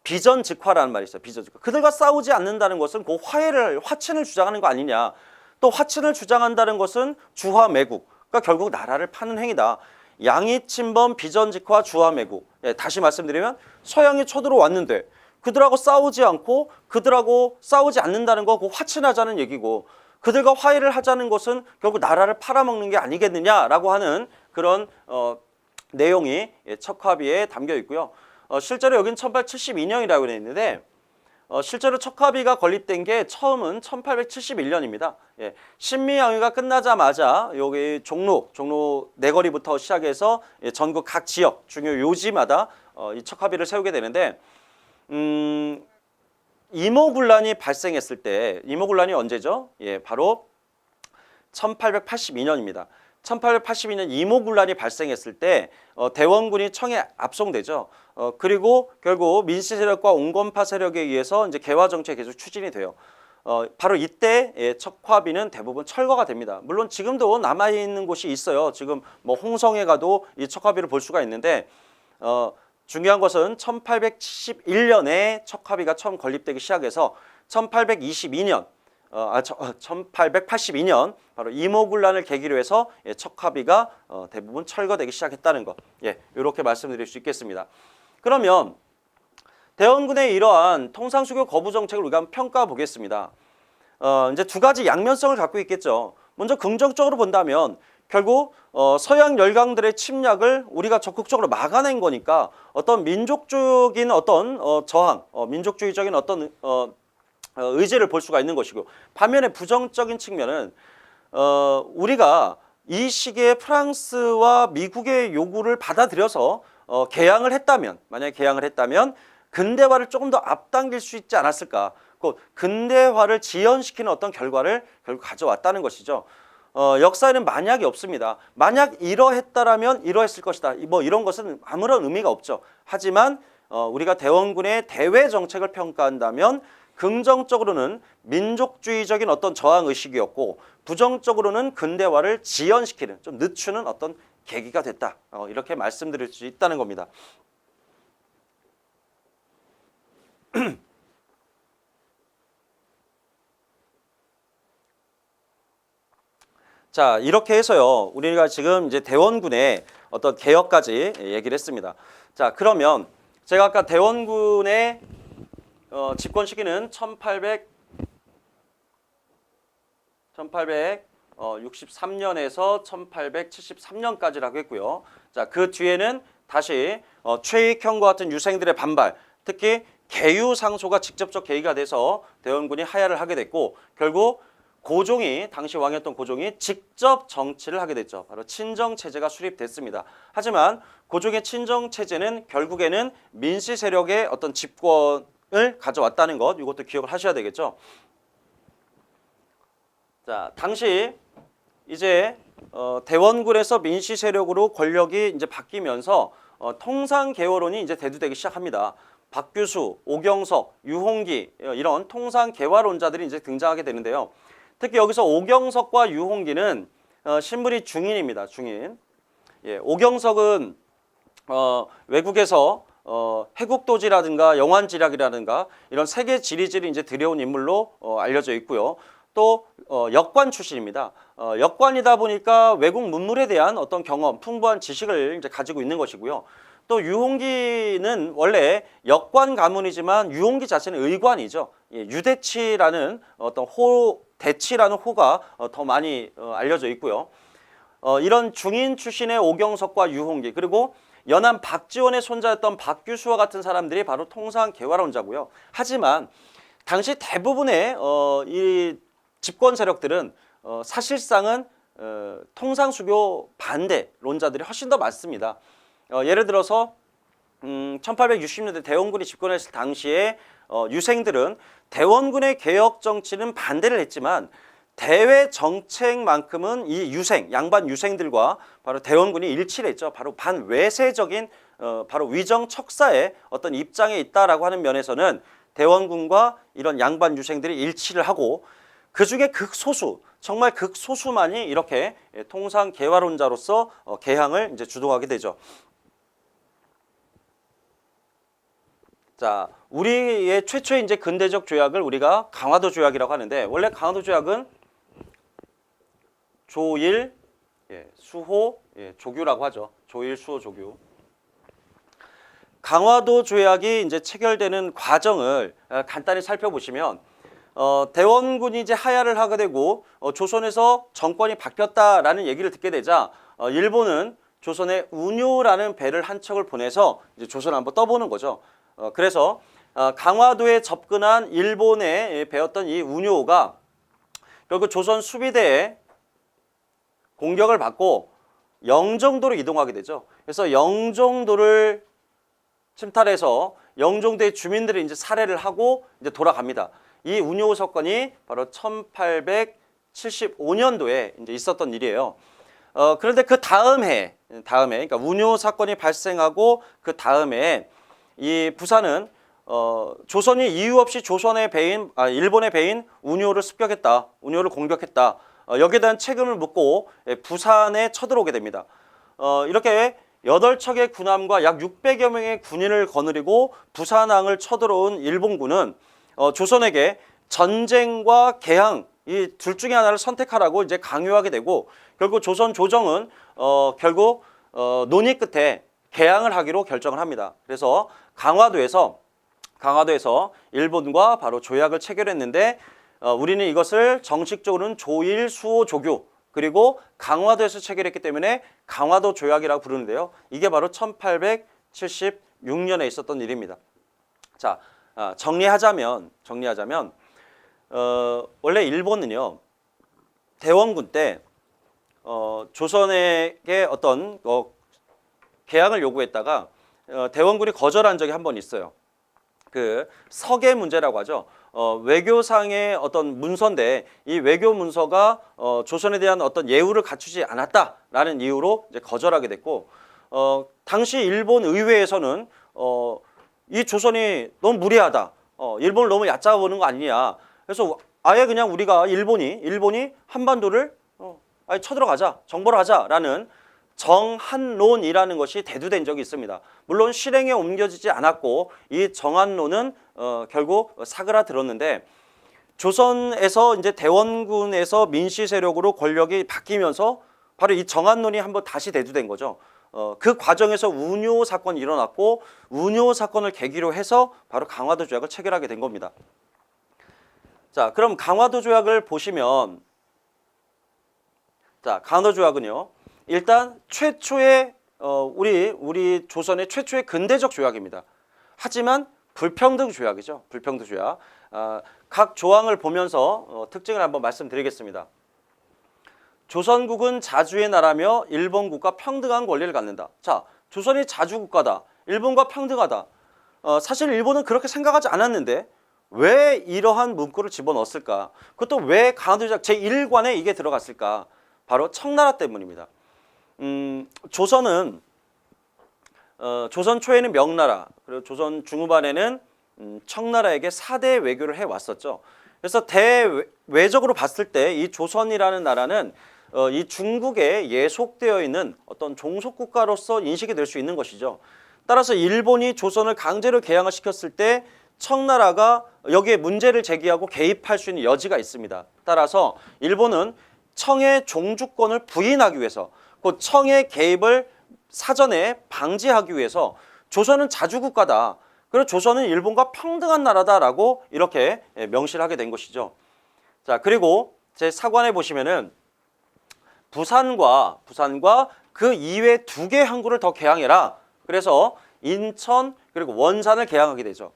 비전직화라는 말이 있어요. 비전직화. 그들과 싸우지 않는다는 것은 그 화친을 주장하는 거 아니냐. 또 화친을 주장한다는 것은 주화매국. 그러니까 결국 나라를 파는 행위다. 양이 침범, 비전직화, 주화매국. 다시 말씀드리면 서양이 쳐들어왔는데 그들하고 싸우지 않고 그들하고 싸우지 않는다는 거 그 화친하자는 얘기고, 그들과 화해를 하자는 것은 결국 나라를 팔아먹는 게 아니겠느냐라고 하는 그런 내용이 척화비에 담겨 있고요. 실제로 여긴 1872년이라고 되어 있는데 실제로 척화비가 건립된 게 처음은 1871년입니다. 신미양위가 끝나자마자 여기 종로 내거리부터 시작해서 전국 각 지역 중요 요지마다 이 척화비를 세우게 되는데 이모군란이 발생했을 때, 이모군란이 언제죠? 바로 1882년입니다. 1882년 이모군란이 발생했을 때 대원군이 청에 압송되죠. 그리고 결국 민씨 세력과 온건파 세력에 의해서 이제 개화 정책이 계속 추진이 돼요. 바로 이때 척화비는 대부분 철거가 됩니다. 물론 지금도 남아 있는 곳이 있어요. 지금 뭐 홍성에 가도 이 척화비를 볼 수가 있는데 중요한 것은 1871년에 척화비가 처음 건립되기 시작해서 1882년 1882년 바로 이모군란을 계기로 해서 척화비가 대부분 철거되기 시작했다는 것, 이렇게 말씀드릴 수 있겠습니다. 그러면 대원군의 이러한 통상수교 거부 정책을 우리가 한번 평가해 보겠습니다. 이제 두 가지 양면성을 갖고 있겠죠. 먼저 긍정적으로 본다면 결국 서양 열강들의 침략을 우리가 적극적으로 막아낸 거니까 어떤 민족적인 어떤 저항, 민족주의적인 어떤 의지를 볼 수가 있는 것이고, 반면에 부정적인 측면은 우리가 이 시기에 프랑스와 미국의 요구를 받아들여서 개항을 했다면, 만약에 개항을 했다면 근대화를 조금 더 앞당길 수 있지 않았을까. 그 근대화를 지연시키는 어떤 결과를 결국 가져왔다는 것이죠. 역사에는 만약이 없습니다. 만약 이러했다라면 이러했을 것이다. 뭐 이런 것은 아무런 의미가 없죠. 하지만 우리가 대원군의 대외 정책을 평가한다면 긍정적으로는 민족주의적인 어떤 저항 의식이었고, 부정적으로는 근대화를 지연시키는, 좀 늦추는 어떤 계기가 됐다. 이렇게 말씀드릴 수 있다는 겁니다. 자, 이렇게 해서요, 우리가 지금 이제 대원군의 어떤 개혁까지 얘기를 했습니다. 자, 그러면 제가 아까 대원군의 집권 시기는 1863년에서 1873년까지라고 했고요. 자, 그 뒤에는 다시 최익형과 같은 유생들의 반발, 특히 계유상소가 직접적 계기가 돼서 대원군이 하야를 하게 됐고, 결국 고종이, 당시 왕이었던 고종이 직접 정치를 하게 됐죠. 바로 친정체제가 수립됐습니다. 하지만 고종의 친정체제는 결국에는 민씨 세력의 어떤 집권을 가져왔다는 것, 이것도 기억을 하셔야 되겠죠. 자, 당시 이제 대원군에서 민씨 세력으로 권력이 이제 바뀌면서 통상개화론이 이제 대두되기 시작합니다. 박규수, 오경석, 유홍기 이런 통상개화론자들이 이제 등장하게 되는데요. 특히 여기서 오경석과 유홍기는 신분이 중인입니다. 중인. 오경석은 외국에서 해국도지라든가 영환지략이라든가 이런 세계 지리지를 이제 들여온 인물로 알려져 있고요. 또 역관 출신입니다. 역관이다 보니까 외국 문물에 대한 어떤 경험, 풍부한 지식을 이제 가지고 있는 것이고요. 또 유홍기는 원래 역관 가문이지만 유홍기 자체는 의관이죠. 유대치라는 어떤 대치라는 호가 더 많이 알려져 있고요. 이런 중인 출신의 오경석과 유홍기, 그리고 연안 박지원의 손자였던 박규수와 같은 사람들이 바로 통상개화론자고요. 하지만 당시 대부분의 이 집권 세력들은 사실상은 통상수교 반대론자들이 훨씬 더 많습니다. 예를 들어서 1860년대 대원군이 집권했을 당시에 유생들은 대원군의 개혁 정치는 반대를 했지만 대외 정책만큼은 이 유생, 양반 유생들과 바로 대원군이 일치를 했죠. 바로 반외세적인 바로 위정 척사의 어떤 입장에 있다라고 하는 면에서는 대원군과 이런 양반 유생들이 일치를 하고, 그 중에 극소수, 정말 극소수만이 이렇게 통상 개화론자로서 개항을 이제 주동하게 되죠. 자, 우리의 최초의 이제 근대적 조약을 우리가 강화도 조약이라고 하는데, 원래 강화도 조약은 조일, 수호, 조규라고 하죠. 조일, 수호, 조규. 강화도 조약이 이제 체결되는 과정을 간단히 살펴보시면, 대원군이 이제 하야를 하게 되고 조선에서 정권이 바뀌었다라는 얘기를 듣게 되자 일본은 조선에 운요라는 배를 한 척을 보내서 이제 조선을 한번 떠보는 거죠. 그래서 강화도에 접근한 일본에 배웠던 이 운요가 결국 조선 수비대에 공격을 받고 영종도로 이동하게 되죠. 그래서 영종도를 침탈해서 영종도의 주민들을 이제 살해를 하고 이제 돌아갑니다. 이 운요 사건이 바로 1875년도에 이제 있었던 일이에요. 그런데 그 다음 해, 그러니까 운요 사건이 발생하고 그 다음 해에 이 부산은 조선이 이유 없이 일본의 배인 운요를 습격했다, 운요를 공격했다. 여기에 대한 책임을 묻고 부산에 쳐들어오게 됩니다. 이렇게 8척의 군함과 약 600여 명의 군인을 거느리고 부산항을 쳐들어온 일본군은 조선에게 전쟁과 개항 이 둘 중에 하나를 선택하라고 이제 강요하게 되고, 결국 조선 조정은 결국 논의 끝에 개항을 하기로 결정을 합니다. 그래서 강화도에서 일본과 바로 조약을 체결했는데, 우리는 이것을 정식적으로는 조일, 수호, 조교, 그리고 강화도에서 체결했기 때문에 강화도 조약이라고 부르는데요. 이게 바로 1876년에 있었던 일입니다. 자, 정리하자면 원래 일본은요, 대원군 때 조선에게 어떤 개항을 요구했다가 대원군이 거절한 적이 한 번 있어요. 그 서계 문제라고 하죠. 외교상의 어떤 문서인데 이 외교 문서가 조선에 대한 어떤 예우를 갖추지 않았다라는 이유로 이제 거절하게 됐고, 당시 일본 의회에서는 이 조선이 너무 무리하다, 일본을 너무 얕잡아 보는 거 아니냐. 그래서 아예 그냥 우리가 일본이 한반도를 아예 쳐들어가자, 정벌을 하자라는 정한론이라는 것이 대두된 적이 있습니다. 물론 실행에 옮겨지지 않았고 이 정한론은 결국 사그라들었는데, 조선에서 이제 대원군에서 민씨 세력으로 권력이 바뀌면서 바로 이 정한론이 한번 다시 대두된 거죠. 그 과정에서 운요 사건이 일어났고, 운요 사건을 계기로 해서 바로 강화도 조약을 체결하게 된 겁니다. 자, 그럼 강화도 조약을 보시면, 자, 강화도 조약은요, 일단 최초의 우리 조선의 최초의 근대적 조약입니다. 하지만 불평등 조약이죠. 불평등 조약. 각 조항을 보면서 특징을 한번 말씀드리겠습니다. 조선국은 자주의 나라며 일본국과 평등한 권리를 갖는다. 자, 조선이 자주국가다, 일본과 평등하다. 사실 일본은 그렇게 생각하지 않았는데 왜 이러한 문구를 집어넣었을까? 그것도 왜 강화도 조약 제1관에 이게 들어갔을까? 바로 청나라 때문입니다. 조선은 조선 초에는 명나라, 그리고 조선 중후반에는 청나라에게 4대 외교를 해왔었죠. 그래서 대외적으로 봤을 때 이 조선이라는 나라는 이 중국에 예속되어 있는 어떤 종속국가로서 인식이 될 수 있는 것이죠. 따라서 일본이 조선을 강제로 개항을 시켰을 때 청나라가 여기에 문제를 제기하고 개입할 수 있는 여지가 있습니다. 따라서 일본은 청의 종주권을 부인하기 위해서, 그 청의 개입을 사전에 방지하기 위해서 조선은 자주국가다, 그리고 조선은 일본과 평등한 나라다라고 이렇게 명시를 하게 된 것이죠. 자, 그리고 제 사관에 보시면은 부산과 그 이외 2개 항구를 더 개항해라. 그래서 인천 그리고 원산을 개항하게 되죠.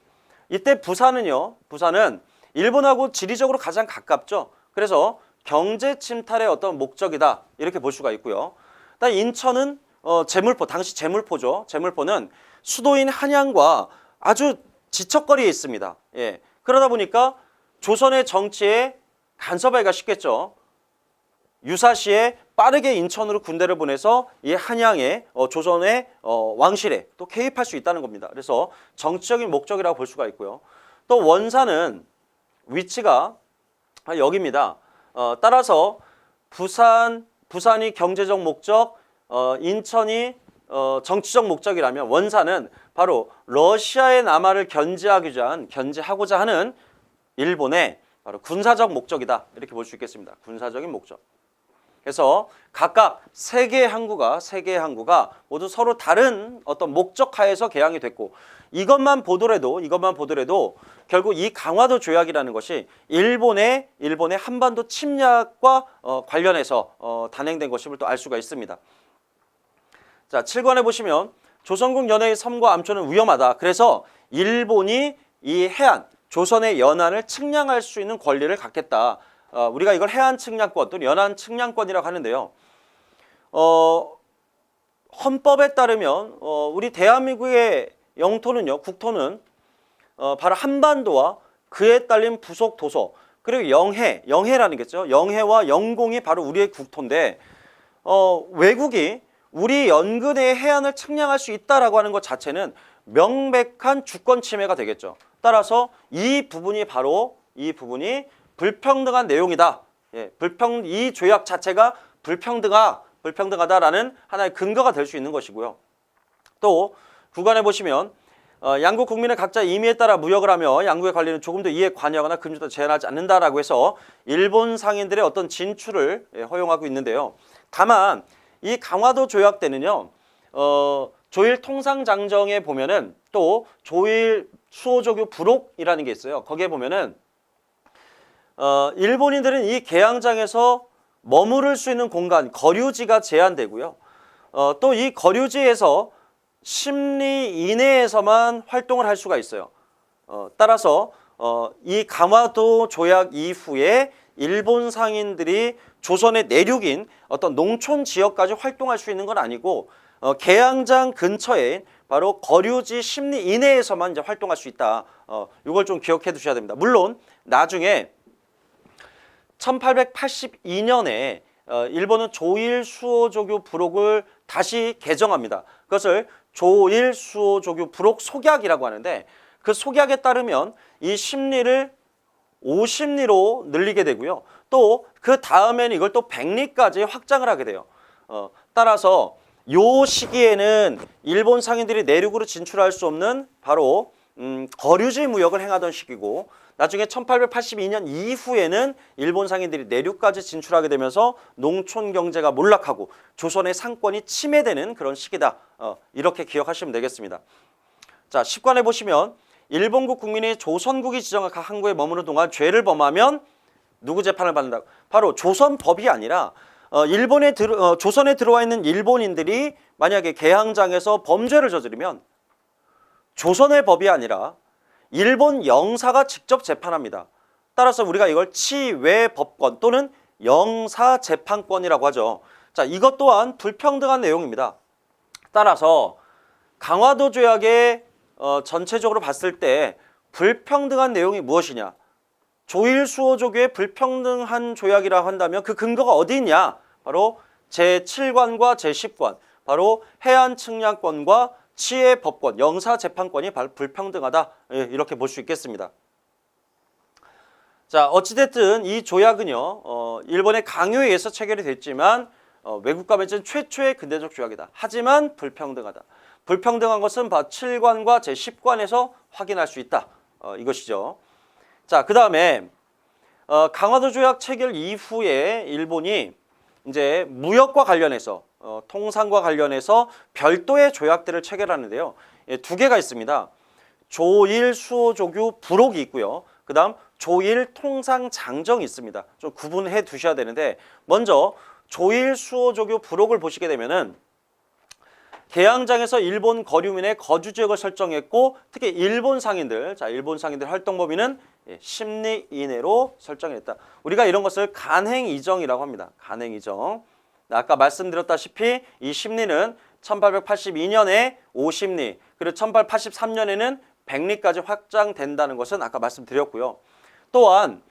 이때 부산은 일본하고 지리적으로 가장 가깝죠. 그래서 경제 침탈의 어떤 목적이다, 이렇게 볼 수가 있고요. 일단 인천은 제물포, 당시 제물포죠. 제물포는 수도인 한양과 아주 지척거리에 있습니다. 예. 그러다 보니까 조선의 정치에 간섭하기가 쉽겠죠. 유사시에 빠르게 인천으로 군대를 보내서 이 한양에 조선의 왕실에 또 개입할 수 있다는 겁니다. 그래서 정치적인 목적이라고 볼 수가 있고요. 또 원산은 위치가 여기입니다. 따라서 부산이 경제적 목적, 인천이 정치적 목적이라면 원산은 바로 러시아의 남하를 견제하고자 하는 일본의 바로 군사적 목적이다. 이렇게 볼 수 있겠습니다. 군사적인 목적. 그래서 각각 세 개의 항구가 모두 서로 다른 어떤 목적 하에서 개항이 됐고, 이것만 보더라도 결국 이 강화도 조약이라는 것이 일본의 한반도 침략과 관련해서 단행된 것임을 또 알 수가 있습니다. 자, 7관에 보시면 조선국 연해의 섬과 암초는 위험하다. 그래서 일본이 이 해안, 조선의 연안을 측량할 수 있는 권리를 갖겠다. 우리가 이걸 해안 측량권 또는 연안 측량권이라고 하는데요. 헌법에 따르면 우리 대한민국의 영토는요, 국토는 바로 한반도와 그에 딸린 부속 도서, 그리고 영해라는 게죠. 영해와 영공이 바로 우리의 국토인데 외국이 우리 연근의 해안을 측량할 수 있다라고 하는 것 자체는 명백한 주권 침해가 되겠죠. 따라서 이 부분이 불평등한 내용이다. 이 조약 자체가 불평등하다라는 하나의 근거가 될 수 있는 것이고요. 또 9관에 보시면 양국 국민은 각자 임의에 따라 무역을 하며 양국의 관리는 조금도 이에 관여하거나 금지도 제한하지 않는다라고 해서 일본 상인들의 어떤 진출을 허용하고 있는데요. 다만 이 강화도 조약 때는요, 조일 통상장정에 보면은 또 조일 수호조교 부록이라는 게 있어요. 거기에 보면은 일본인들은 이 개항장에서 머무를 수 있는 공간, 거류지가 제한되고요. 또 이 거류지에서 10리 이내에서만 활동을 할 수가 있어요. 따라서 이 강화도 조약 이후에 일본 상인들이 조선의 내륙인 어떤 농촌 지역까지 활동할 수 있는 건 아니고 개항장 근처에 바로 거류지 10리 이내에서만 이제 활동할 수 있다. 이걸 좀 기억해 두셔야 됩니다. 물론 나중에 1882년에 일본은 조일 수호조교 부록을 다시 개정합니다. 그것을 조일 수호조교 부록 속약이라고 하는데, 그 속약에 따르면 이 10리를 50리로 늘리게 되고요. 또 그 다음에는 이걸 또 100리까지 확장을 하게 돼요. 따라서 요 시기에는 일본 상인들이 내륙으로 진출할 수 없는 바로 거류지 무역을 행하던 시기고, 나중에 1882년 이후에는 일본 상인들이 내륙까지 진출하게 되면서 농촌 경제가 몰락하고 조선의 상권이 침해되는 그런 시기다. 이렇게 기억하시면 되겠습니다. 자, 10관에 보시면 일본국 국민이 조선국이 지정한 각 항구에 머무는 동안 죄를 범하면 누구 재판을 받는다? 바로 조선법이 아니라 조선에 들어와 있는 일본인들이 만약에 개항장에서 범죄를 저지르면 조선의 법이 아니라 일본 영사가 직접 재판합니다. 따라서 우리가 이걸 치외법권 또는 영사재판권이라고 하죠. 자, 이것 또한 불평등한 내용입니다. 따라서 강화도 조약의 전체적으로 봤을 때 불평등한 내용이 무엇이냐? 조일 수호조교의 불평등한 조약이라고 한다면 그 근거가 어디 있냐? 바로 제7관과 제10관, 바로 해안 측량권과 치외법권, 영사재판권이 불평등하다. 이렇게 볼 수 있겠습니다. 자, 어찌됐든 이 조약은요, 일본의 강요에 의해서 체결이 됐지만 외국과 맺은 최초의 근대적 조약이다. 하지만 불평등하다. 불평등한 것은 7관과 제10관에서 확인할 수 있다. 이것이죠. 자, 그 다음에 강화도 조약 체결 이후에 일본이 이제 무역과 관련해서 통상과 관련해서 별도의 조약들을 체결하는데요. 두 개가 있습니다. 조일 수호조교 부록이 있고요. 그 다음 조일 통상장정이 있습니다. 좀 구분해 두셔야 되는데, 먼저 조일 수호조교 부록을 보시게 되면은 개항장에서 일본 거류민의 거주지역을 설정했고, 특히 일본 상인들 활동 범위는 10리 이내로 설정했다. 우리가 이런 것을 간행이정이라고 합니다. 간행이정. 아까 말씀드렸다시피 이 10리는 1882년에 50리, 그리고 1883년에는 100리까지 확장된다는 것은 아까 말씀드렸고요. 또한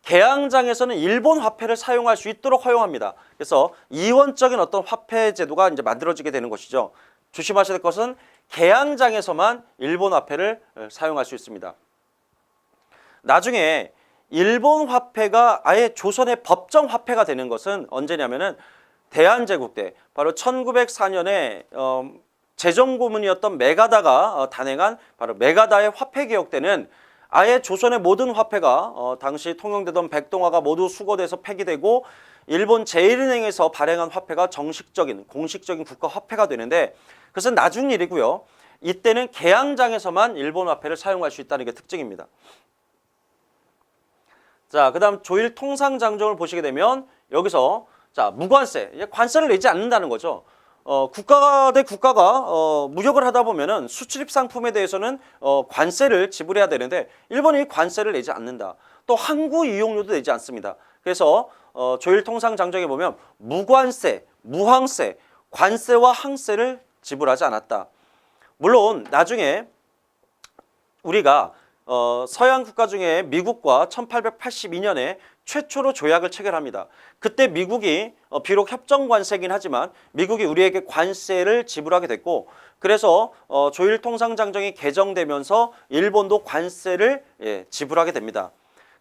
개항장에서는 일본 화폐를 사용할 수 있도록 허용합니다. 그래서 이원적인 어떤 화폐 제도가 이제 만들어지게 되는 것이죠. 조심하셔야 될 것은 개항장에서만 일본 화폐를 사용할 수 있습니다. 나중에 일본 화폐가 아예 조선의 법정 화폐가 되는 것은 언제냐면은 대한제국 때 바로 1904년에 재정고문이었던 메가다가 단행한 바로 메가다의 화폐개혁 때는 아예 조선의 모든 화폐가 당시 통용되던 백동화가 모두 수거돼서 폐기되고 일본 제1은행에서 발행한 화폐가 정식적인 공식적인 국가 화폐가 되는데 그것은 나중 일이고요. 이때는 개항장에서만 일본 화폐를 사용할 수 있다는 게 특징입니다. 자, 그다음 조일 통상장정을 보시게 되면 여기서 자, 무관세, 관세를 내지 않는다는 거죠. 국가 대 국가가 무역을 하다 보면은 수출입 상품에 대해서는 관세를 지불해야 되는데 일본이 관세를 내지 않는다. 또 항구 이용료도 내지 않습니다. 그래서 조일 통상장정에 보면 무관세, 무항세, 관세와 항세를 지불하지 않았다. 물론 나중에 우리가 서양 국가 중에 미국과 1882년에 최초로 조약을 체결합니다. 그때 미국이 비록 협정관세이긴 하지만 미국이 우리에게 관세를 지불하게 됐고 그래서 조일 통상장정이 개정되면서 일본도 관세를 지불하게 됩니다.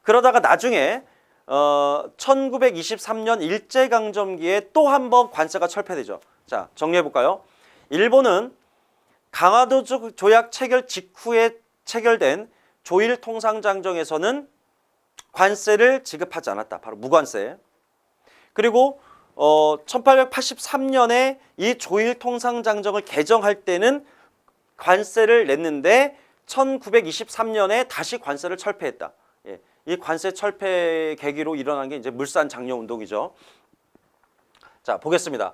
그러다가 나중에 1923년 일제강점기에 또 한 번 관세가 철폐되죠. 자, 정리해볼까요? 일본은 강화도 조약 체결 직후에 체결된 조일 통상장정에서는 관세를 지급하지 않았다. 바로 무관세. 그리고 1883년에 이 조일 통상장정을 개정할 때는 관세를 냈는데 1923년에 다시 관세를 철폐했다. 예, 이 관세 철폐 계기로 일어난 게 이제 물산 장려 운동이죠. 자, 보겠습니다.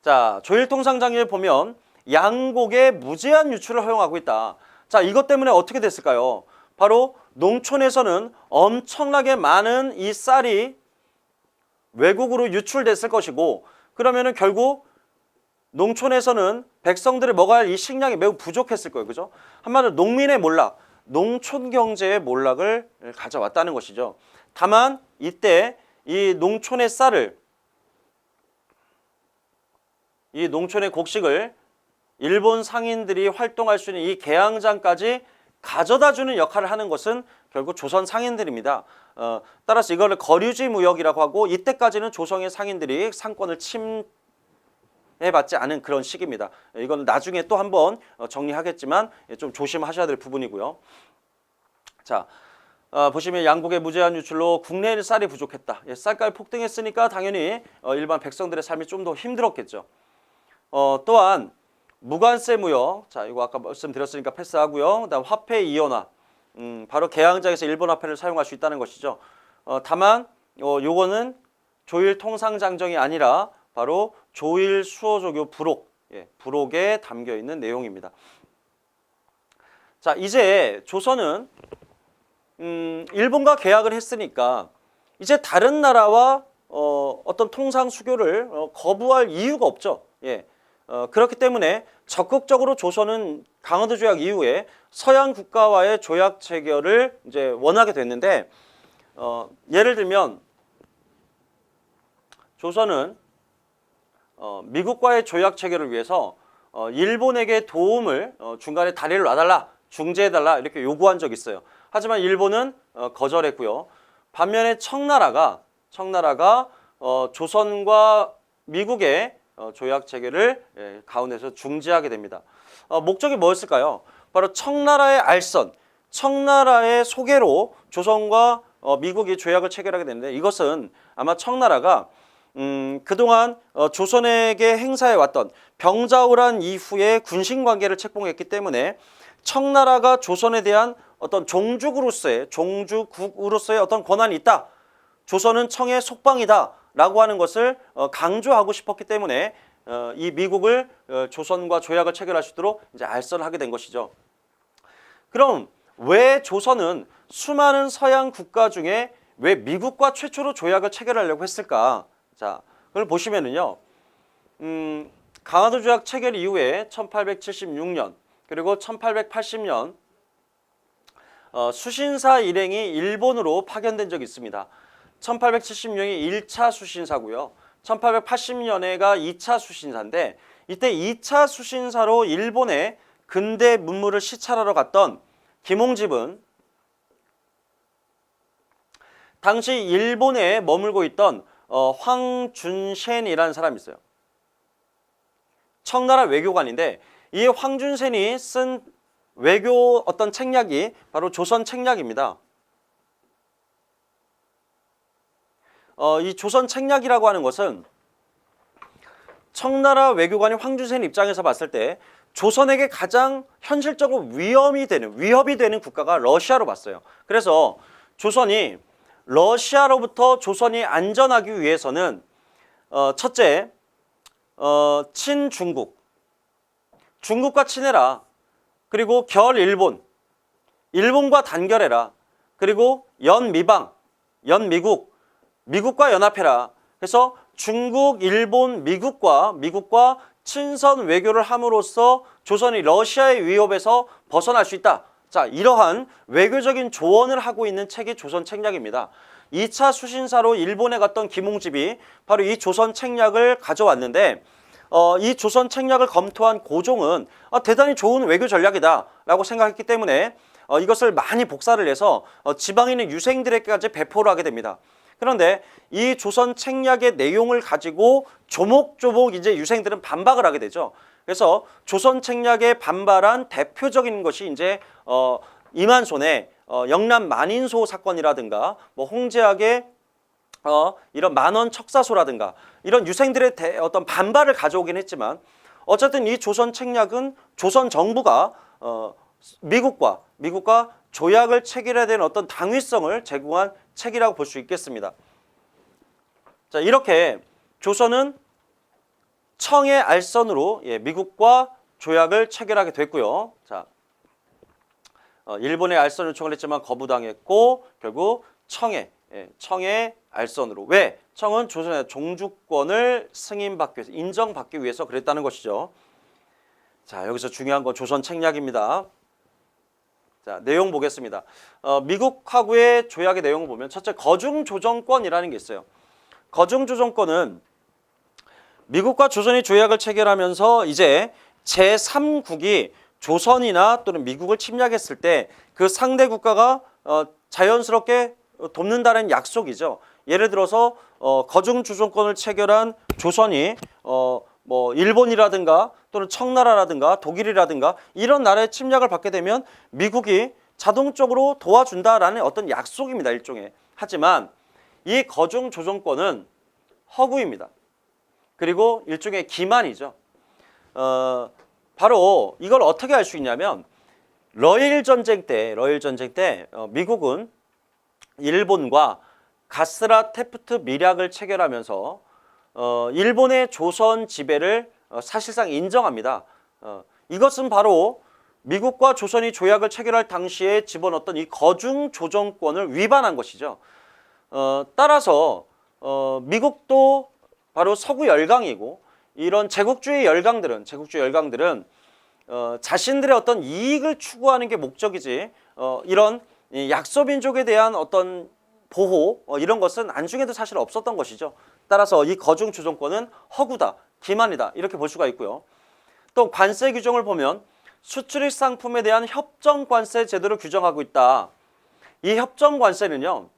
자, 조일 통상장정을 보면 양곡의 무제한 유출을 허용하고 있다. 자, 이것 때문에 어떻게 됐을까요? 바로 농촌에서는 엄청나게 많은 이 쌀이 외국으로 유출됐을 것이고 그러면은 결국 농촌에서는 백성들이 먹어야 할 이 식량이 매우 부족했을 거예요. 그죠? 한마디로 농민의 몰락, 농촌 경제의 몰락을 가져왔다는 것이죠. 다만 이때 이 농촌의 쌀을 이 농촌의 곡식을 일본 상인들이 활동할 수 있는 이 개항장까지 가져다주는 역할을 하는 것은 결국 조선 상인들입니다. 따라서 이거를 거류지 무역이라고 하고 이때까지는 조선의 상인들이 상권을 침해받지 않은 그런 시기입니다. 이건 나중에 또 한번 정리하겠지만 좀 조심하셔야 될 부분이고요. 자, 보시면 양국의 무제한 유출로 국내 쌀이 부족했다. 쌀가격 폭등했으니까 당연히 일반 백성들의 삶이 좀 더 힘들었겠죠. 또한 무관세 무역, 자 이거 아까 말씀드렸으니까 패스하고요. 그다음 화폐 이원화, 바로 개항장에서 일본 화폐를 사용할 수 있다는 것이죠. 다만 요거는 조일 통상장정이 아니라 바로 조일 수호조교 부록, 부록에 담겨 있는 내용입니다. 자, 이제 조선은 일본과 계약을 했으니까 이제 다른 나라와 어떤 통상 수교를 거부할 이유가 없죠. 그렇기 때문에 적극적으로 조선은 강화도 조약 이후에 서양 국가와의 조약 체결을 이제 원하게 됐는데 예를 들면 조선은 미국과의 조약 체결을 위해서 일본에게 도움을 중간에 다리를 놔달라, 중재해달라 이렇게 요구한 적이 있어요. 하지만 일본은 거절했고요. 반면에 청나라가 조선과 미국의 조약 체결을 가운데서 중지하게 됩니다. 목적이 뭐였을까요? 바로 청나라의 알선, 청나라의 소개로 조선과 미국이 조약을 체결하게 되는데 이것은 아마 청나라가 그동안 조선에게 행사해왔던 병자호란 이후에 군신관계를 책봉했기 때문에 청나라가 조선에 대한 어떤 종주국으로서의 어떤 권한이 있다. 조선은 청의 속방이다. 라고 하는 것을 강조하고 싶었기 때문에 이 미국을 조선과 조약을 체결할 수 있도록 이제 알선을 하게 된 것이죠. 그럼 왜 조선은 수많은 서양 국가 중에 왜 미국과 최초로 조약을 체결하려고 했을까? 자, 그걸 보시면은요. 강화도 조약 체결 이후에 1876년 그리고 1880년 수신사 일행이 일본으로 파견된 적이 있습니다. 1876년이 1차 수신사고요. 1880년에가 2차 수신사인데 이때 2차 수신사로 일본의 근대 문물을 시찰하러 갔던 김홍집은 당시 일본에 머물고 있던 황준센이라는 사람이 있어요. 청나라 외교관인데 이 황준센이 쓴 외교 어떤 책략이 바로 조선 책략입니다. 이 조선 책략이라고 하는 것은 청나라 외교관이 황준센 입장에서 봤을 때 조선에게 가장 현실적으로 위협이 되는 국가가 러시아로 봤어요. 그래서 조선이 러시아로부터 조선이 안전하기 위해서는 첫째, 친중국, 중국과 친해라. 그리고 결일본, 일본과 단결해라. 그리고 연미방, 연미국, 미국과 연합해라. 그래서 중국, 일본, 미국과 친선 외교를 함으로써 조선이 러시아의 위협에서 벗어날 수 있다. 자, 이러한 외교적인 조언을 하고 있는 책이 조선 책략입니다. 2차 수신사로 일본에 갔던 김홍집이 바로 이 조선 책략을 가져왔는데 이 조선 책략을 검토한 고종은 대단히 좋은 외교 전략이다 라고 생각했기 때문에 이것을 많이 복사를 해서 지방에 있는 유생들에게까지 배포를 하게 됩니다. 그런데 이 조선 책략의 내용을 가지고 조목조목 이제 유생들은 반박을 하게 되죠. 그래서 조선 책략에 반발한 대표적인 것이 이제 이만손의 영남 만인소 사건이라든가 뭐 홍제학의 이런 만원 척사소라든가 이런 유생들의 어떤 반발을 가져오긴 했지만 어쨌든 이 조선 책략은 조선 정부가 미국과 조약을 체결해야 되는 어떤 당위성을 제공한 책이라고 볼 수 있겠습니다. 자, 이렇게 조선은 청의 알선으로 미국과 조약을 체결하게 됐고요. 자, 일본의 알선 요청을 했지만 거부당했고 결국 청의 알선으로. 왜? 청은 조선의 종주권을 승인받기 위해서, 인정받기 위해서 그랬다는 것이죠. 자, 여기서 중요한 건 조선 책략입니다. 자, 내용 보겠습니다. 미국하고의 조약의 내용을 보면 첫째, 거중조정권이라는 게 있어요. 거중조정권은 미국과 조선이 조약을 체결하면서 이제 제3국이 조선이나 또는 미국을 침략했을 때 그 상대 국가가 자연스럽게 돕는다는 약속이죠. 예를 들어서 거중조정권을 체결한 조선이 뭐 일본이라든가 또는 청나라라든가 독일이라든가 이런 나라의 침략을 받게 되면 미국이 자동적으로 도와준다라는 어떤 약속입니다. 일종의. 하지만 이 거중조정권은 허구입니다. 그리고 일종의 기만이죠. 바로 이걸 어떻게 알 수 있냐면 러일 전쟁 때 미국은 일본과 가스라 테프트 밀약을 체결하면서 일본의 조선 지배를 사실상 인정합니다. 이것은 바로 미국과 조선이 조약을 체결할 당시에 집어넣었던 이 거중조정권을 위반한 것이죠. 따라서 미국도 바로 서구 열강이고 이런 제국주의 열강들은 자신들의 어떤 이익을 추구하는 게 목적이지 이런 약소민족에 대한 어떤 보호 이런 것은 안중에도 사실 없었던 것이죠. 따라서 이 거중조정권은 허구다, 기만이다 이렇게 볼 수가 있고요. 또 관세 규정을 보면 수출입 상품에 대한 협정관세 제도를 규정하고 있다. 이 협정관세는요.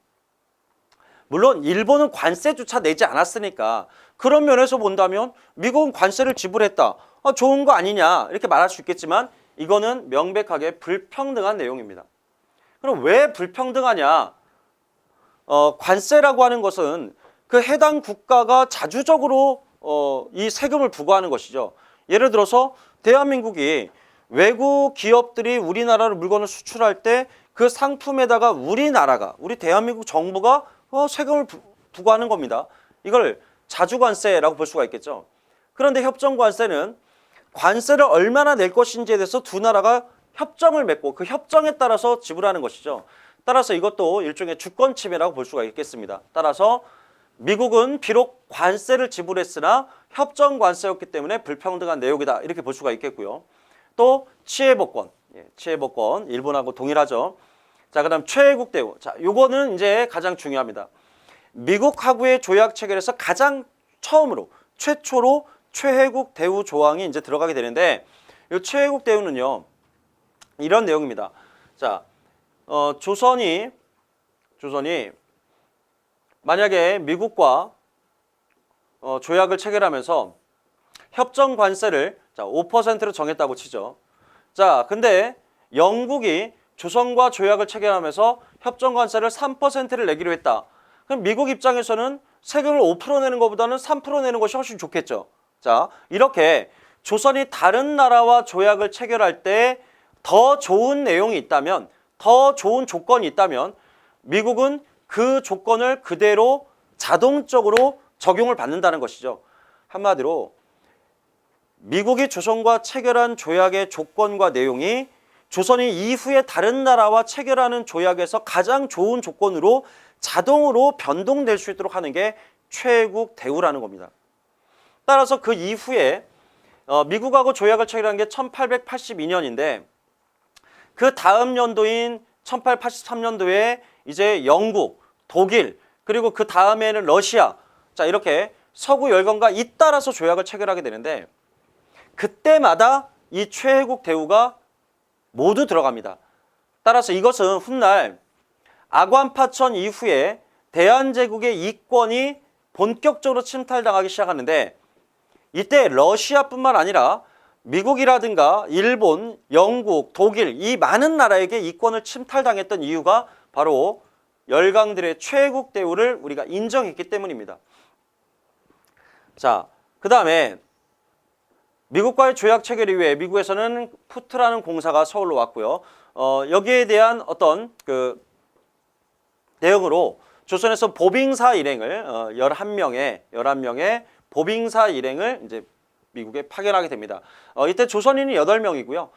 물론 일본은 관세조차 내지 않았으니까 그런 면에서 본다면 미국은 관세를 지불했다. 좋은 거 아니냐 이렇게 말할 수 있겠지만 이거는 명백하게 불평등한 내용입니다. 그럼 왜 불평등하냐? 관세라고 하는 것은 그 해당 국가가 자주적으로 이 세금을 부과하는 것이죠. 예를 들어서 대한민국이 외국 기업들이 우리나라로 물건을 수출할 때 그 상품에다가 우리 대한민국 정부가 세금을 부과하는 겁니다. 이걸 자주관세라고 볼 수가 있겠죠. 그런데 협정관세는 관세를 얼마나 낼 것인지에 대해서 두 나라가 협정을 맺고 그 협정에 따라서 지불하는 것이죠. 따라서 이것도 일종의 주권 침해라고 볼 수가 있겠습니다. 따라서 미국은 비록 관세를 지불했으나 협정 관세였기 때문에 불평등한 내용이다 이렇게 볼 수가 있겠고요. 또 치해복권, 치해복권 일본하고 동일하죠. 자, 그다음 최혜국 대우. 자, 요거는 이제 가장 중요합니다. 미국하고의 조약 체결에서 가장 최초로 최혜국 대우 조항이 이제 들어가게 되는데 이 최혜국 대우는요 이런 내용입니다. 자, 조선이 만약에 미국과 조약을 체결하면서 협정 관세를 5%로 정했다고 치죠. 자, 근데 영국이 조선과 조약을 체결하면서 협정 관세를 3%를 내기로 했다. 그럼 미국 입장에서는 세금을 5% 내는 것보다는 3% 내는 것이 훨씬 좋겠죠. 자, 이렇게 조선이 다른 나라와 조약을 체결할 때 더 좋은 내용이 있다면, 더 좋은 조건이 있다면 미국은 그 조건을 그대로 자동적으로 적용을 받는다는 것이죠. 한마디로 미국이 조선과 체결한 조약의 조건과 내용이 조선이 이후에 다른 나라와 체결하는 조약에서 가장 좋은 조건으로 자동으로 변동될 수 있도록 하는 게 최애국 대우라는 겁니다. 따라서 그 이후에 미국하고 조약을 체결한 게 1882년인데 그 다음 연도인 1883년도에 이제 영국, 독일, 그리고 그 다음에는 러시아, 자 이렇게 서구 열강과 잇따라서 조약을 체결하게 되는데 그때마다 이 최애국 대우가 모두 들어갑니다. 따라서 이것은 훗날 아관파천 이후에 대한제국의 이권이 본격적으로 침탈당하기 시작하는데 이때 러시아뿐만 아니라 미국이라든가 일본, 영국, 독일 이 많은 나라에게 이권을 침탈당했던 이유가 바로 열강들의 최애국 대우를 우리가 인정했기 때문입니다. 자, 그 다음에 미국과의 조약 체결 이후에 미국에서는 푸트라는 공사가 서울로 왔고요. 여기에 대한 어떤 그 내용으로 조선에서 보빙사 일행을 11명의 보빙사 일행을 이제 미국에 파견하게 됩니다. 이때 조선인이 8명이고요.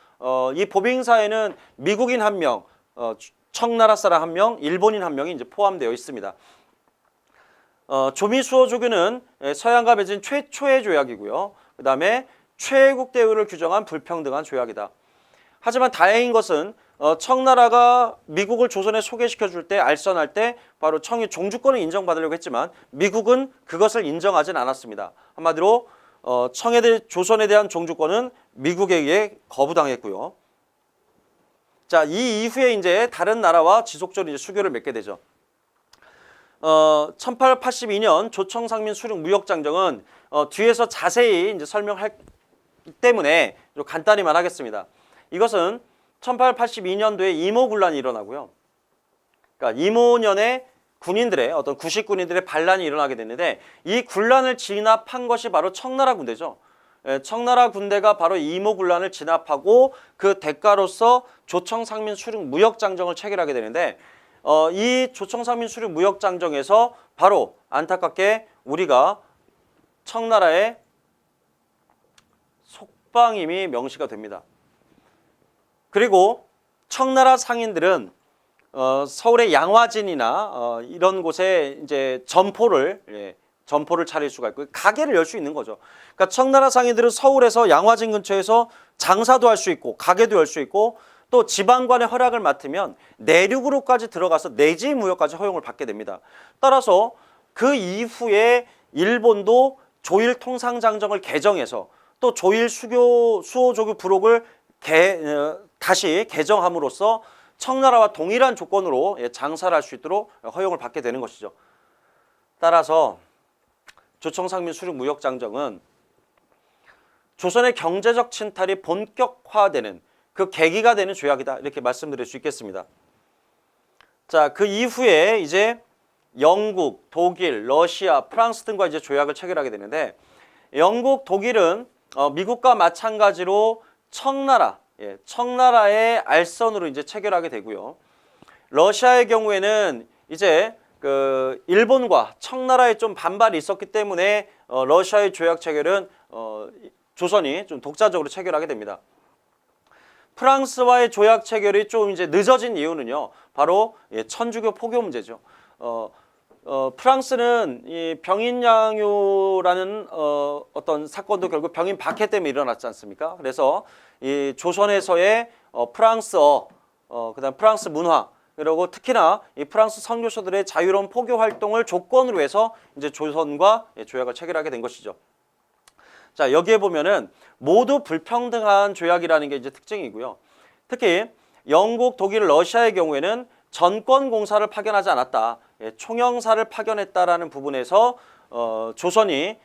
이 보빙사에는 미국인 1명, 청나라 사람 1명, 일본인 1명이 이제 포함되어 있습니다. 조미수호조교는 서양과 맺은 최초의 조약이고요. 그 다음에 최애국 대우를 규정한 불평등한 조약이다. 하지만 다행인 것은 청나라가 미국을 조선에 소개시켜 줄 때 알선할 때 바로 청이 종주권을 인정받으려고 했지만 미국은 그것을 인정하진 않았습니다. 한마디로 조선에 대한 종주권은 미국에 의해 거부당했고요. 자, 이 이후에 이제 다른 나라와 지속적으로 이제 수교를 맺게 되죠. 1882년 조청상민 수륙 무역장정은 뒤에서 자세히 이제 설명할 때문에 좀 간단히 말하겠습니다. 이것은 1882년도에 이모군란이 일어나고요. 그러니까 이모년에 군인들의 어떤 구식군인들의 반란이 일어나게 됐는데 이 군란을 진압한 것이 바로 청나라 군대죠. 청나라 군대가 바로 이모군란을 진압하고 그 대가로서 조청상민 수륙 무역장정을 체결하게 되는데 이 조청상민 수륙 무역장정에서 바로 안타깝게 우리가 청나라의 속방임이 명시가 됩니다. 그리고 청나라 상인들은 서울의 양화진이나 이런 곳에 이제 점포를 차릴 수가 있고 가게를 열 수 있는 거죠. 그러니까 청나라 상인들은 서울에서 양화진 근처에서 장사도 할 수 있고 가게도 열 수 있고 또 지방관의 허락을 맡으면 내륙으로까지 들어가서 내지 무역까지 허용을 받게 됩니다. 따라서 그 이후에 일본도 조일 통상장정을 개정해서 또 조일 수호조교 부록을 다시 개정함으로써 청나라와 동일한 조건으로 장사를 할 수 있도록 허용을 받게 되는 것이죠. 따라서 조청상민 수륙 무역장정은 조선의 경제적 침탈이 본격화되는 그 계기가 되는 조약이다 이렇게 말씀드릴 수 있겠습니다. 자, 그 이후에 이제 영국, 독일, 러시아, 프랑스 등과 이제 조약을 체결하게 되는데 영국, 독일은 미국과 마찬가지로 청나라의 알선으로 이제 체결하게 되고요. 러시아의 경우에는 이제 그 일본과 청나라에 좀 반발이 있었기 때문에 러시아의 조약 체결은 조선이 좀 독자적으로 체결하게 됩니다. 프랑스와의 조약 체결이 좀 이제 늦어진 이유는요, 바로 천주교 포교 문제죠. 프랑스는 이 병인 양요라는 어떤 사건도 결국 병인 박해 때문에 일어났지 않습니까? 그래서 이 조선에서의 프랑스어, 그다음 프랑스 문화, 그리고 특히나 이 프랑스 선교사들의 자유로운 포교 활동을 조건으로 해서 이제 조선과 조약을 체결하게 된 것이죠. 자, 여기에 보면은 모두 불평등한 조약이라는 게 이제 특징이고요. 특히 영국, 독일, 러시아의 경우에는 전권 공사를 파견하지 않았다. 총영사를 파견했다라는 부분에서 조선이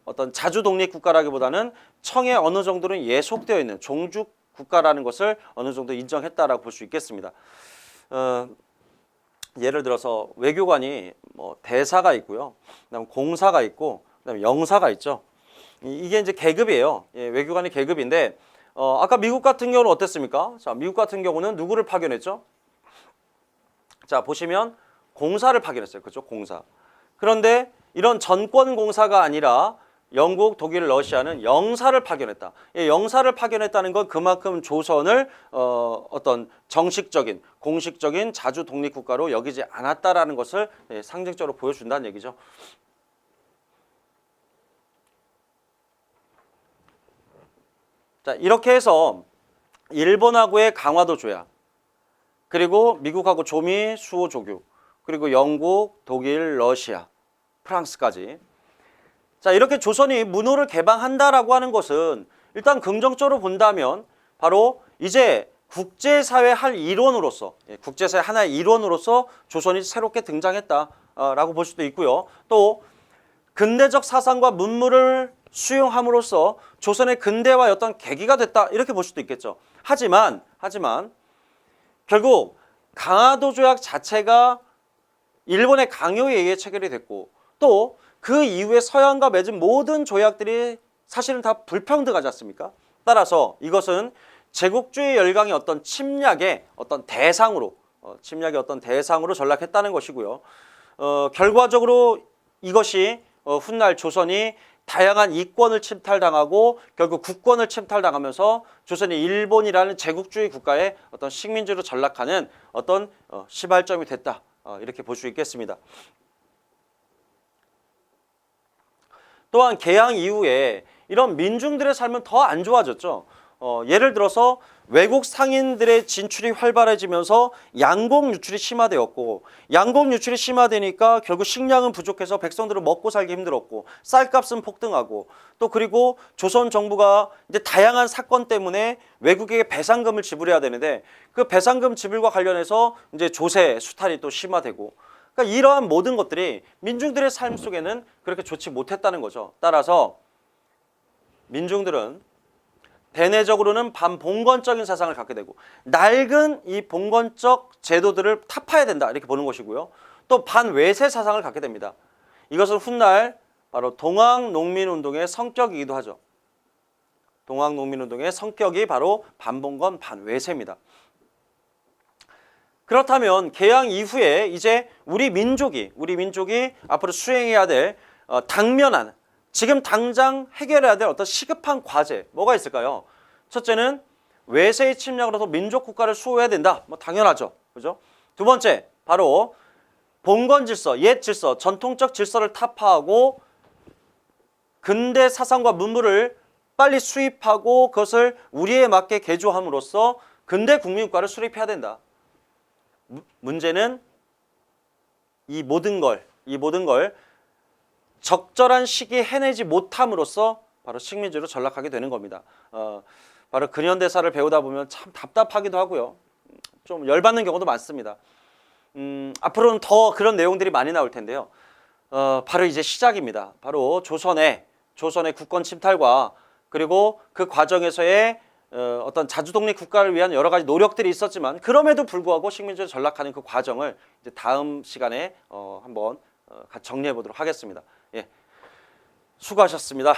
어떤 자주 독립 국가라기보다는 청에 어느 정도는 예속되어 있는 종주 국가라는 것을 어느 정도 인정했다라고 볼 수 있겠습니다. 예를 들어서 외교관이 뭐 대사가 있고요, 그다음 공사가 있고, 그다음 영사가 있죠. 이게 이제 계급이에요. 외교관이 계급인데 아까 미국 같은 경우는 어땠습니까? 자, 미국 같은 경우는 누구를 파견했죠? 자, 보시면 공사를 파견했어요. 그렇죠? 공사. 그런데 이런 전권 공사가 아니라 영국, 독일, 러시아는 영사를 파견했다. 영사를 파견했다는 건 그만큼 조선을 어떤 정식적인, 공식적인 자주 독립국가로 여기지 않았다라는 것을 상징적으로 보여준다는 얘기죠. 자, 이렇게 해서 일본하고의 강화도 조약, 그리고 미국하고 조미 수호 조교, 그리고 영국, 독일, 러시아, 프랑스까지. 자, 이렇게 조선이 문호를 개방한다라고 하는 것은 일단 긍정적으로 본다면 바로 이제 국제사회 할 일원으로서, 국제사회 하나의 일원으로서 조선이 새롭게 등장했다라고 볼 수도 있고요. 또 근대적 사상과 문물을 수용함으로써 조선의 근대화의 어떤 계기가 됐다, 이렇게 볼 수도 있겠죠. 하지만 결국 강화도 조약 자체가 일본의 강요에 의해 체결이 됐고, 또 그 이후에 서양과 맺은 모든 조약들이 사실은 다 불평등하지 않습니까? 따라서 이것은 제국주의 열강의 어떤 침략의 어떤 대상으로 전락했다는 것이고요. 결과적으로 이것이 훗날 조선이 다양한 이권을 침탈당하고 결국 국권을 침탈당하면서 조선이 일본이라는 제국주의 국가의 어떤 식민지로 전락하는 어떤 시발점이 됐다, 이렇게 볼 수 있겠습니다. 또한 개항 이후에 이런 민중들의 삶은 더 안 좋아졌죠. 예를 들어서 외국 상인들의 진출이 활발해지면서 양곡 유출이 심화되었고, 양곡 유출이 심화되니까 결국 식량은 부족해서 백성들은 먹고 살기 힘들었고, 쌀값은 폭등하고, 또 그리고 조선 정부가 이제 다양한 사건 때문에 외국에게 배상금을 지불해야 되는데 그 배상금 지불과 관련해서 이제 조세 수탈이 또 심화되고, 그러니까 이러한 모든 것들이 민중들의 삶 속에는 그렇게 좋지 못했다는 거죠. 따라서 민중들은 대내적으로는 반봉건적인 사상을 갖게 되고 낡은 이 봉건적 제도들을 타파해야 된다, 이렇게 보는 것이고요. 또 반외세 사상을 갖게 됩니다. 이것은 훗날 바로 동학농민운동의 성격이기도 하죠. 동학농민운동의 성격이 바로 반봉건 반외세입니다. 그렇다면 개항 이후에 이제 우리 민족이 앞으로 수행해야 될 당면한, 지금 당장 해결해야 될 어떤 시급한 과제 뭐가 있을까요? 첫째는 외세의 침략으로서 민족 국가를 수호해야 된다. 뭐 당연하죠. 그죠? 두 번째, 바로 봉건 질서, 옛 질서, 전통적 질서를 타파하고 근대 사상과 문물을 빨리 수입하고 그것을 우리에 맞게 개조함으로써 근대 국민국가를 수립해야 된다. 문제는 이 모든 걸 적절한 시기에 해내지 못함으로써 바로 식민지로 전락하게 되는 겁니다. 바로 근현대사를 배우다 보면 참 답답하기도 하고요. 좀 열받는 경우도 많습니다. 앞으로는 더 그런 내용들이 많이 나올 텐데요. 바로 이제 시작입니다. 바로 조선의 국권 침탈과 그리고 그 과정에서의 어떤 자주독립 국가를 위한 여러 가지 노력들이 있었지만 그럼에도 불구하고 식민지로 전락하는 그 과정을 이제 다음 시간에 한번 같이 정리해 보도록 하겠습니다. 예, 수고하셨습니다.